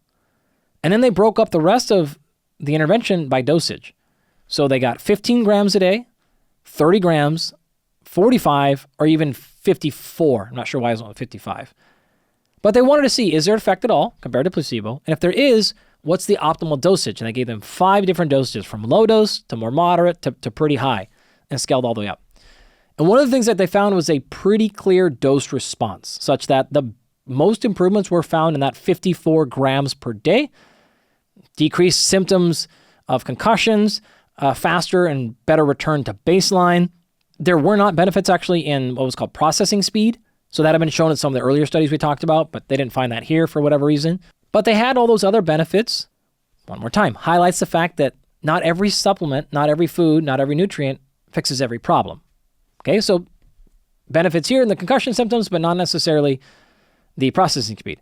And then they broke up the rest of the intervention by dosage. So they got 15 grams a day, 30 grams, 45, or even 54. I'm not sure why it was only 55. But they wanted to see, is there an effect at all compared to placebo? And if there is, what's the optimal dosage? And they gave them 5 different dosages, from low dose to more moderate to pretty high, and scaled all the way up. And one of the things that they found was a pretty clear dose response, such that the most improvements were found in that 54 grams per day, decreased symptoms of concussions, faster and better return to baseline. There were not benefits actually in what was called processing speed. So that had been shown in some of the earlier studies we talked about, but they didn't find that here for whatever reason. But they had all those other benefits. One more time, highlights the fact that not every supplement, not every food, not every nutrient fixes every problem. Okay, so benefits here in the concussion symptoms, but not necessarily the processing speed.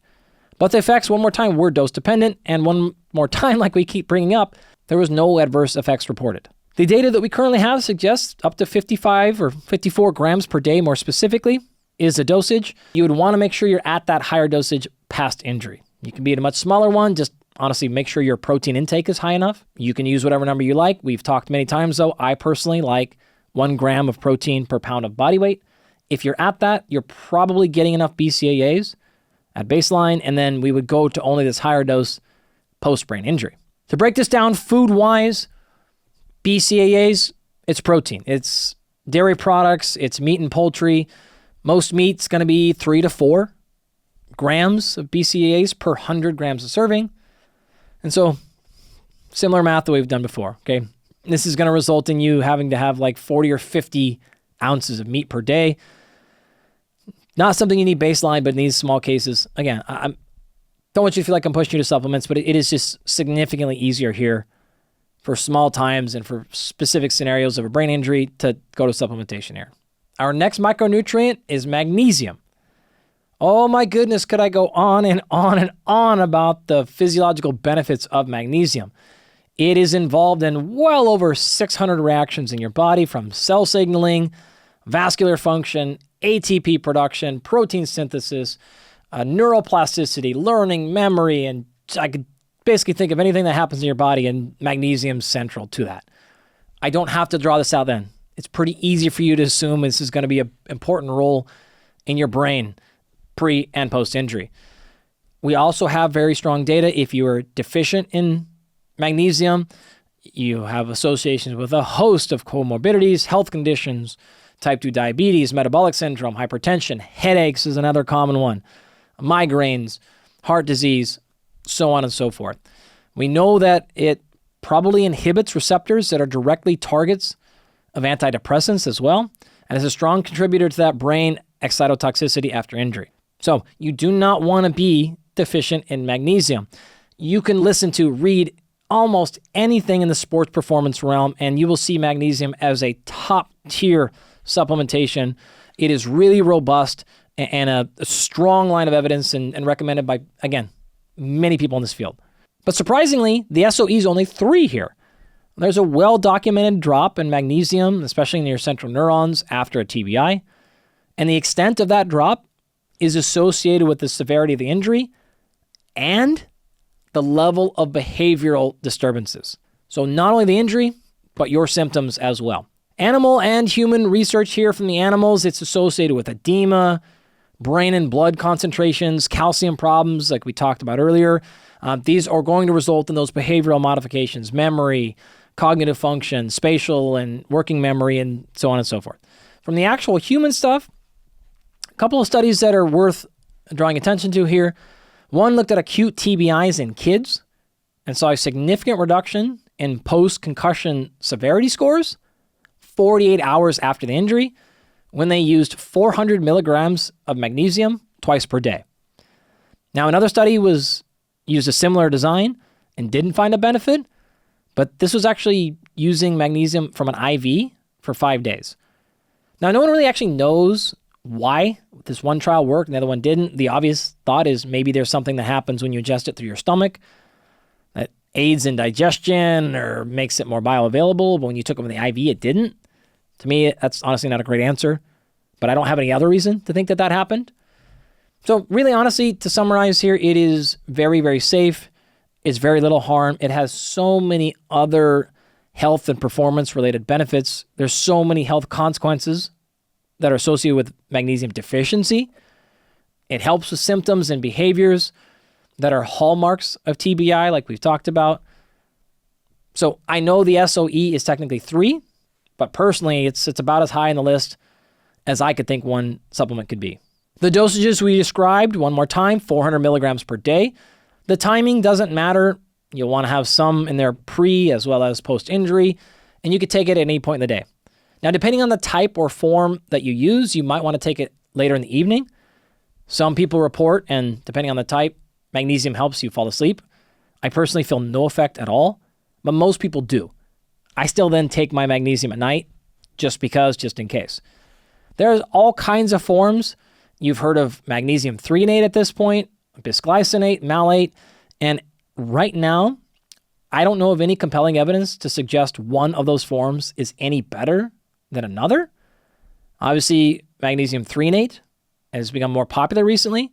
But the effects, one more time, were dose dependent. And one more time, like we keep bringing up, there was no adverse effects reported. The data that we currently have suggests up to 55 or 54 grams per day, more specifically, is a dosage. You would want to make sure you're at that higher dosage past injury. You can be at a much smaller one. Just honestly, make sure your protein intake is high enough. You can use whatever number you like. We've talked many times, though. I personally like 1 gram of protein per pound of body weight. If you're at that, you're probably getting enough BCAAs at baseline, and then we would go to only this higher dose post-brain injury. To break this down food-wise, BCAAs, it's protein. It's dairy products, it's meat and poultry. Most meat's going to be 3 to 4 grams of BCAAs per 100 grams of serving. And so, similar math that we've done before, okay? This is going to result in you having to have like 40 or 50 ounces of meat per day. Not something you need baseline, but in these small cases, again, I don't want you to feel like I'm pushing you to supplements, but it is just significantly easier here for small times and for specific scenarios of a brain injury to go to supplementation here. Our next micronutrient is magnesium. Oh my goodness, could I go on and on and on about the physiological benefits of magnesium? It is involved in well over 600 reactions in your body, from cell signaling, vascular function, ATP production, protein synthesis, neuroplasticity, learning, memory, and I could basically think of anything that happens in your body, and magnesium's central to that. I don't have to draw this out then. It's pretty easy for you to assume this is going to be an important role in your brain pre and post injury. We also have very strong data if you are deficient in magnesium. You have associations with a host of comorbidities, health conditions, type 2 diabetes, metabolic syndrome, hypertension, headaches is another common one, migraines, heart disease, so on and so forth. We know that it probably inhibits receptors that are directly targets of antidepressants as well, and is a strong contributor to that brain excitotoxicity after injury. So you do not want to be deficient in magnesium. You can read almost anything in the sports performance realm, and you will see magnesium as a top tier supplementation. It is really robust and a strong line of evidence and recommended by, again, many people in this field. But surprisingly, the SOE is only 3 here. There's a well-documented drop in magnesium, especially in your central neurons after a TBI, and the extent of that drop is associated with the severity of the injury and the level of behavioral disturbances. So not only the injury, but your symptoms as well. Animal and human research here from the animals, it's associated with edema, brain and blood concentrations, calcium problems like we talked about earlier. These are going to result in those behavioral modifications, memory, cognitive function, spatial and working memory, and so on and so forth. From the actual human stuff, a couple of studies that are worth drawing attention to here. One looked at acute TBIs in kids and saw a significant reduction in post-concussion severity scores 48 hours after the injury when they used 400 milligrams of magnesium twice per day. Now, another study used a similar design and didn't find a benefit, but this was actually using magnesium from an IV for 5 days. Now, no one really actually knows why this one trial worked and the other one didn't. The obvious thought is maybe there's something that happens when you ingest it through your stomach that aids in digestion or makes it more bioavailable, but when you took it from the IV, it didn't. To me, that's honestly not a great answer, but I don't have any other reason to think that that happened. So really, honestly, to summarize here, it is very, very safe. It's very little harm. It has so many other health and performance-related benefits. There's so many health consequences that are associated with magnesium deficiency. It helps with symptoms and behaviors that are hallmarks of TBI, like we've talked about. So I know the SOE is technically 3, but personally, it's about as high on the list as I could think one supplement could be. The dosages we described, one more time, 400 milligrams per day. The timing doesn't matter. You'll want to have some in there pre as well as post-injury, and you could take it at any point in the day. Now, depending on the type or form that you use, you might want to take it later in the evening. Some people report, and depending on the type, magnesium helps you fall asleep. I personally feel no effect at all, but most people do. I still then take my magnesium at night just in case. There's all kinds of forms. You've heard of magnesium threonate at this point, bisglycinate, malate, and right now, I don't know of any compelling evidence to suggest one of those forms is any better than another. Obviously, magnesium threonate has become more popular recently,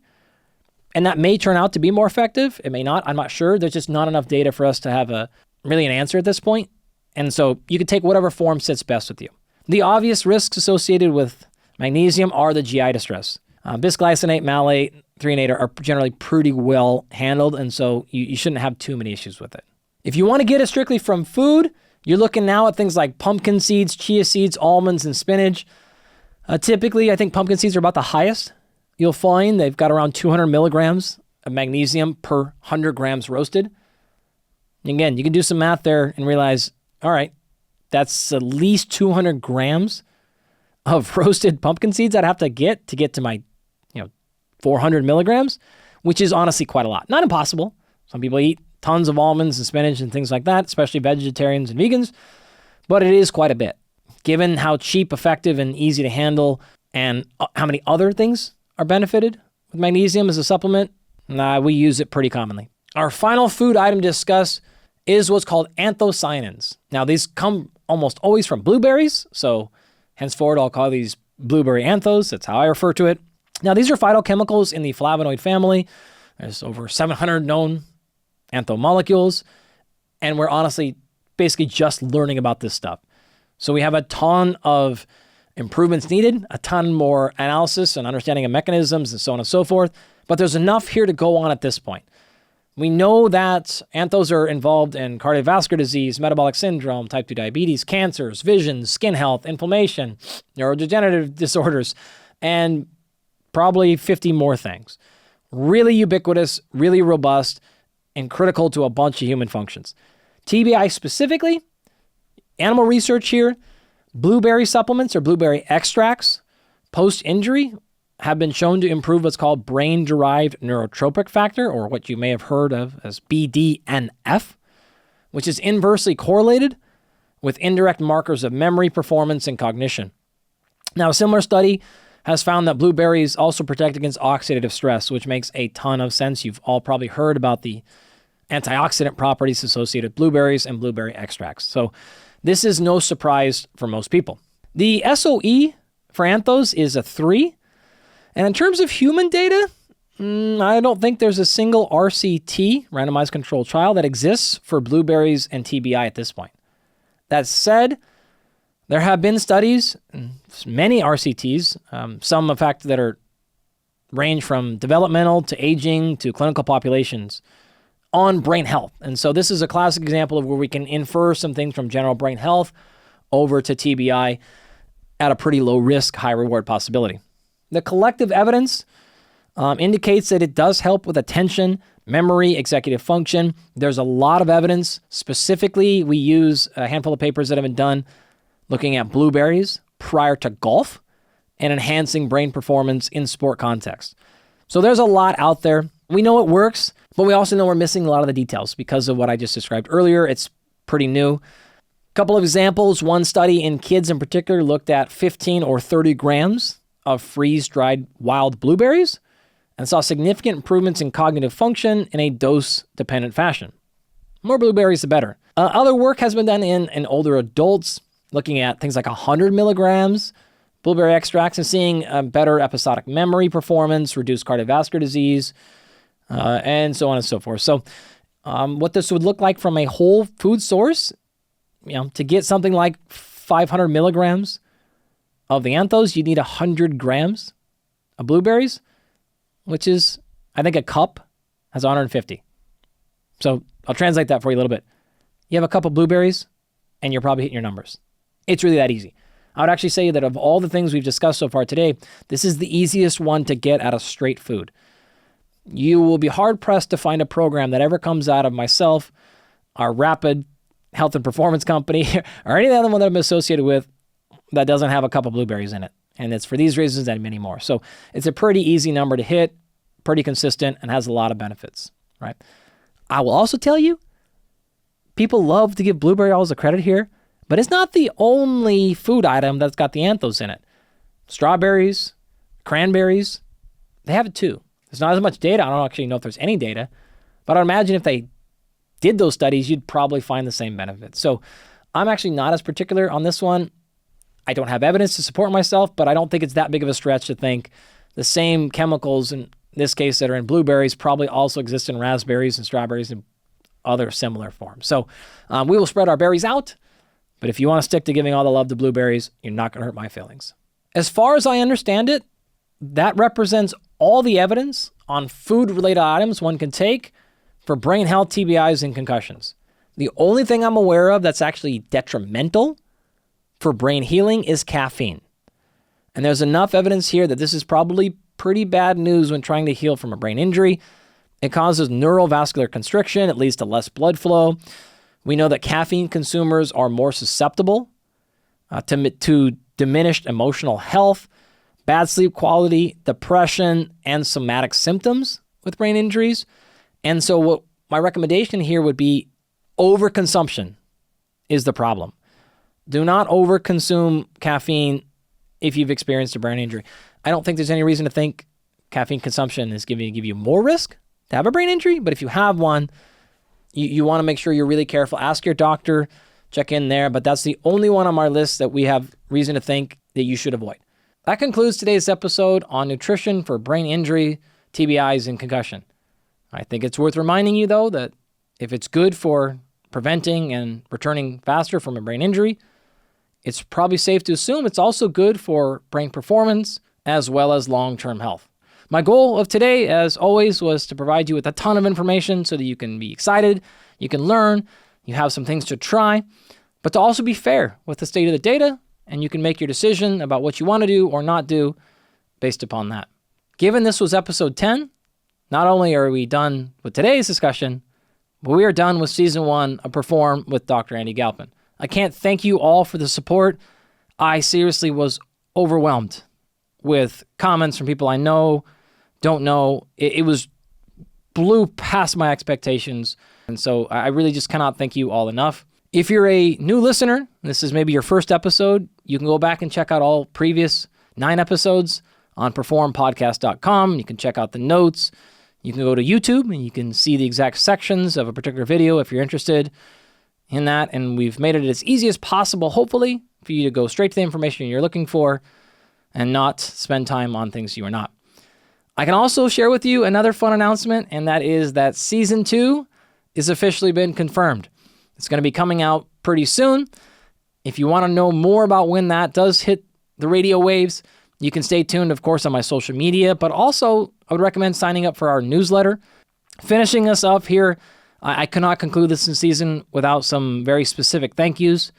and that may turn out to be more effective. It may not. I'm not sure. There's just not enough data for us to have an answer at this point. And so you can take whatever form sits best with you. The obvious risks associated with magnesium are the GI distress. Bisglycinate, malate, threonate are generally pretty well handled, and so you shouldn't have too many issues with it. If you want to get it strictly from food, you're looking now at things like pumpkin seeds, chia seeds, almonds, and spinach. Typically, I think pumpkin seeds are about the highest. You'll find they've got around 200 milligrams of magnesium per 100 grams roasted. Again, you can do some math there and realize, all right, that's at least 200 grams of roasted pumpkin seeds I'd have to get to my 400 milligrams, which is honestly quite a lot. Not impossible. Some people eat tons of almonds and spinach and things like that, especially vegetarians and vegans, but it is quite a bit. Given how cheap, effective, and easy to handle, and how many other things are benefited with magnesium as a supplement, we use it pretty commonly. Our final food item to discuss is what's called anthocyanins. Now, these come almost always from blueberries, so henceforward I'll call these blueberry anthos. That's how I refer to it. Now, these are phytochemicals in the flavonoid family. There's over 700 known anthomolecules, and we're honestly basically just learning about this stuff. So we have a ton of improvements needed, a ton more analysis and understanding of mechanisms and so on and so forth, but there's enough here to go on at this point. We know that anthos are involved in cardiovascular disease, metabolic syndrome, type 2 diabetes, cancers, vision, skin health, inflammation, neurodegenerative disorders, and probably 50 more things. Really ubiquitous, really robust, and critical to a bunch of human functions. TBI specifically, animal research here, blueberry supplements or blueberry extracts post-injury have been shown to improve what's called brain-derived neurotropic factor, or what you may have heard of as BDNF, which is inversely correlated with indirect markers of memory, performance, and cognition. Now, a similar study has found that blueberries also protect against oxidative stress, which makes a ton of sense. You've all probably heard about the antioxidant properties associated with blueberries and blueberry extracts. So this is no surprise for most people. The SOE for anthos is a 3. And in terms of human data, I don't think there's a single RCT, randomized controlled trial, that exists for blueberries and TBI at this point. That said, there have been studies, many RCTs, some in fact that are range from developmental to aging to clinical populations on brain health. And so this is a classic example of where we can infer some things from general brain health over to TBI at a pretty low risk, high reward possibility. The collective evidence indicates that it does help with attention, memory, executive function. There's a lot of evidence. Specifically, we use a handful of papers that have been done looking at blueberries prior to golf and enhancing brain performance in sport context. So there's a lot out there. We know it works, but we also know we're missing a lot of the details because of what I just described earlier. It's pretty new. A couple of examples. One study in kids in particular looked at 15 or 30 grams of freeze-dried wild blueberries and saw significant improvements in cognitive function in a dose-dependent fashion. More blueberries, the better. Other work has been done in older adults, looking at things like 100 milligrams blueberry extracts and seeing better episodic memory performance, reduced cardiovascular disease, and so on and so forth. So what this would look like from a whole food source, to get something like 500 milligrams of the anthos, you need 100 grams of blueberries, which is, I think a cup has 150. So I'll translate that for you a little bit. You have a cup of blueberries and you're probably hitting your numbers. It's really that easy. I would actually say that of all the things we've discussed so far today, this is the easiest one to get out of straight food. You will be hard-pressed to find a program that ever comes out of myself, our Rapid Health and Performance Company, or any other one that I'm associated with that doesn't have a cup of blueberries in it. And it's for these reasons and many more. So it's a pretty easy number to hit, pretty consistent, and has a lot of benefits, right? I will also tell you, people love to give blueberry oils the credit here, but it's not the only food item that's got the anthos in it. Strawberries, cranberries, they have it too. There's not as much data. I don't actually know if there's any data, but I imagine if they did those studies, you'd probably find the same benefits. So I'm actually not as particular on this one. I don't have evidence to support myself, but I don't think it's that big of a stretch to think the same chemicals in this case that are in blueberries probably also exist in raspberries and strawberries and other similar forms. So we will spread our berries out, but if you want to stick to giving all the love to blueberries, you're not going to hurt my feelings. As far as I understand it, that represents all the evidence on food-related items one can take for brain health, TBIs, and concussions. The only thing I'm aware of that's actually detrimental for brain healing is caffeine. And there's enough evidence here that this is probably pretty bad news when trying to heal from a brain injury. It causes neurovascular constriction. It leads to less blood flow. We know that caffeine consumers are more susceptible to diminished emotional health, bad sleep quality, depression, and somatic symptoms with brain injuries. And so what my recommendation here would be overconsumption is the problem. Do not overconsume caffeine if you've experienced a brain injury. I don't think there's any reason to think caffeine consumption is going to give you more risk to have a brain injury, but if you have one, you want to make sure you're really careful. Ask your doctor, check in there, but that's the only one on our list that we have reason to think that you should avoid. That concludes today's episode on nutrition for brain injury, TBIs, and concussion. I think it's worth reminding you, though, that if it's good for preventing and returning faster from a brain injury, it's probably safe to assume it's also good for brain performance as well as long-term health. My goal of today, as always, was to provide you with a ton of information so that you can be excited, you can learn, you have some things to try, but to also be fair with the state of the data, and you can make your decision about what you want to do or not do based upon that. Given this was episode 10, not only are we done with today's discussion, but we are done with season 1 of Perform with Dr. Andy Galpin. I can't thank you all for the support. I seriously was overwhelmed with comments from people I know, don't know. It blew past my expectations. And so I really just cannot thank you all enough. If you're a new listener, and this is maybe your first episode, you can go back and check out all previous 9 episodes on performpodcast.com. You can check out the notes. You can go to YouTube and you can see the exact sections of a particular video if you're interested in that. And we've made it as easy as possible, hopefully, for you to go straight to the information you're looking for and not spend time on things you are not. I can also share with you another fun announcement, and that is that season 2 is officially been confirmed. It's going to be coming out pretty soon. If you want to know more about when that does hit the radio waves, you can stay tuned, of course, on my social media, but also I would recommend signing up for our newsletter. Finishing us up here, I cannot conclude this season without some very specific thank yous.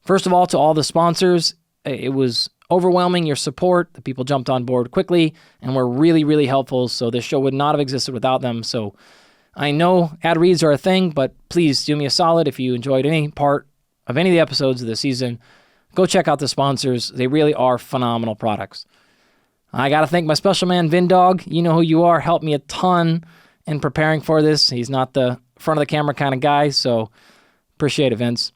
First of all, to all the sponsors, it was overwhelming, your support. The people jumped on board quickly and were really, really helpful. So this show would not have existed without them. So I know ad reads are a thing, but please do me a solid. If you enjoyed any part of any of the episodes of the season, go check out the sponsors. They really are phenomenal products. I got to thank my special man, Vindog. You know who you are. Helped me a ton in preparing for this. He's not the front of the camera kind of guy, so appreciate it, Vince.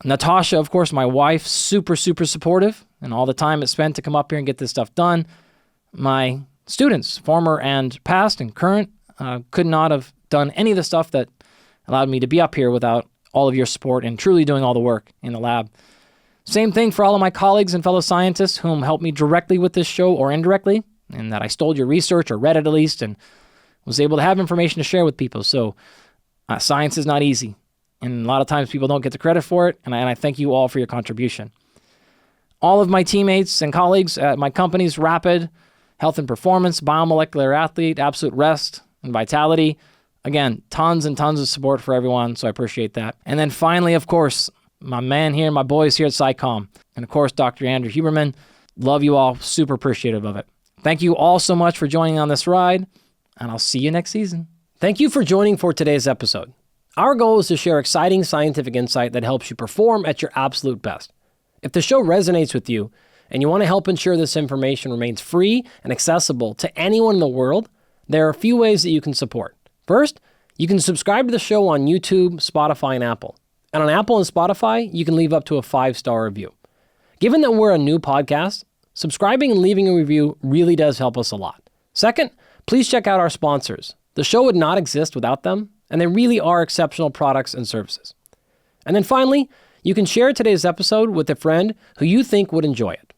Natasha, of course, my wife, super, super supportive, and all the time it's spent to come up here and get this stuff done. My students, former and past and current, could not have done any of the stuff that allowed me to be up here without all of your support and truly doing all the work in the lab. Same thing for all of my colleagues and fellow scientists whom helped me directly with this show or indirectly, and that I stole your research or read it at least and was able to have information to share with people. So science is not easy, and a lot of times people don't get the credit for it, and I thank you all for your contribution. All of my teammates and colleagues at my companies, Rapid, Health and Performance, Biomolecular Athlete, Absolute Rest, and Vitality. Again, tons and tons of support for everyone, so I appreciate that. And then finally, of course, my man here, my boys here at SciComm, and of course, Dr. Andrew Huberman. Love you all, super appreciative of it. Thank you all so much for joining on this ride, and I'll see you next season. Thank you for joining for today's episode. Our goal is to share exciting scientific insight that helps you perform at your absolute best. If the show resonates with you and you want to help ensure this information remains free and accessible to anyone in the world, there are a few ways that you can support. First, you can subscribe to the show on YouTube, Spotify, and Apple. And on Apple and Spotify, you can leave up to a 5-star review. Given that we're a new podcast, subscribing and leaving a review really does help us a lot. Second, please check out our sponsors. The show would not exist without them, and they really are exceptional products and services. And then finally, you can share today's episode with a friend who you think would enjoy it.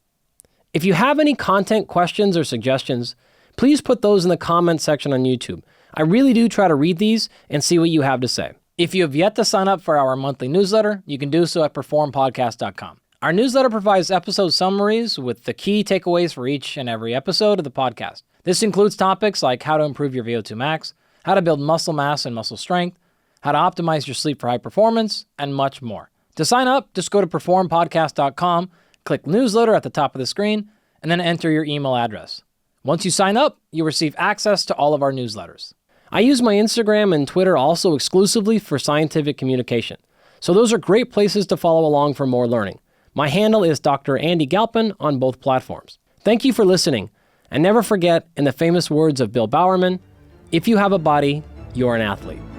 If you have any content questions or suggestions, please put those in the comments section on YouTube. I really do try to read these and see what you have to say. If you have yet to sign up for our monthly newsletter, you can do so at performpodcast.com. Our newsletter provides episode summaries with the key takeaways for each and every episode of the podcast. This includes topics like how to improve your VO2 max, how to build muscle mass and muscle strength, how to optimize your sleep for high performance, and much more. To sign up, just go to performpodcast.com, click newsletter at the top of the screen, and then enter your email address. Once you sign up, you'll receive access to all of our newsletters. I use my Instagram and Twitter also exclusively for scientific communication, so those are great places to follow along for more learning. My handle is Dr. Andy Galpin on both platforms. Thank you for listening, and never forget, in the famous words of Bill Bowerman, if you have a body, you're an athlete.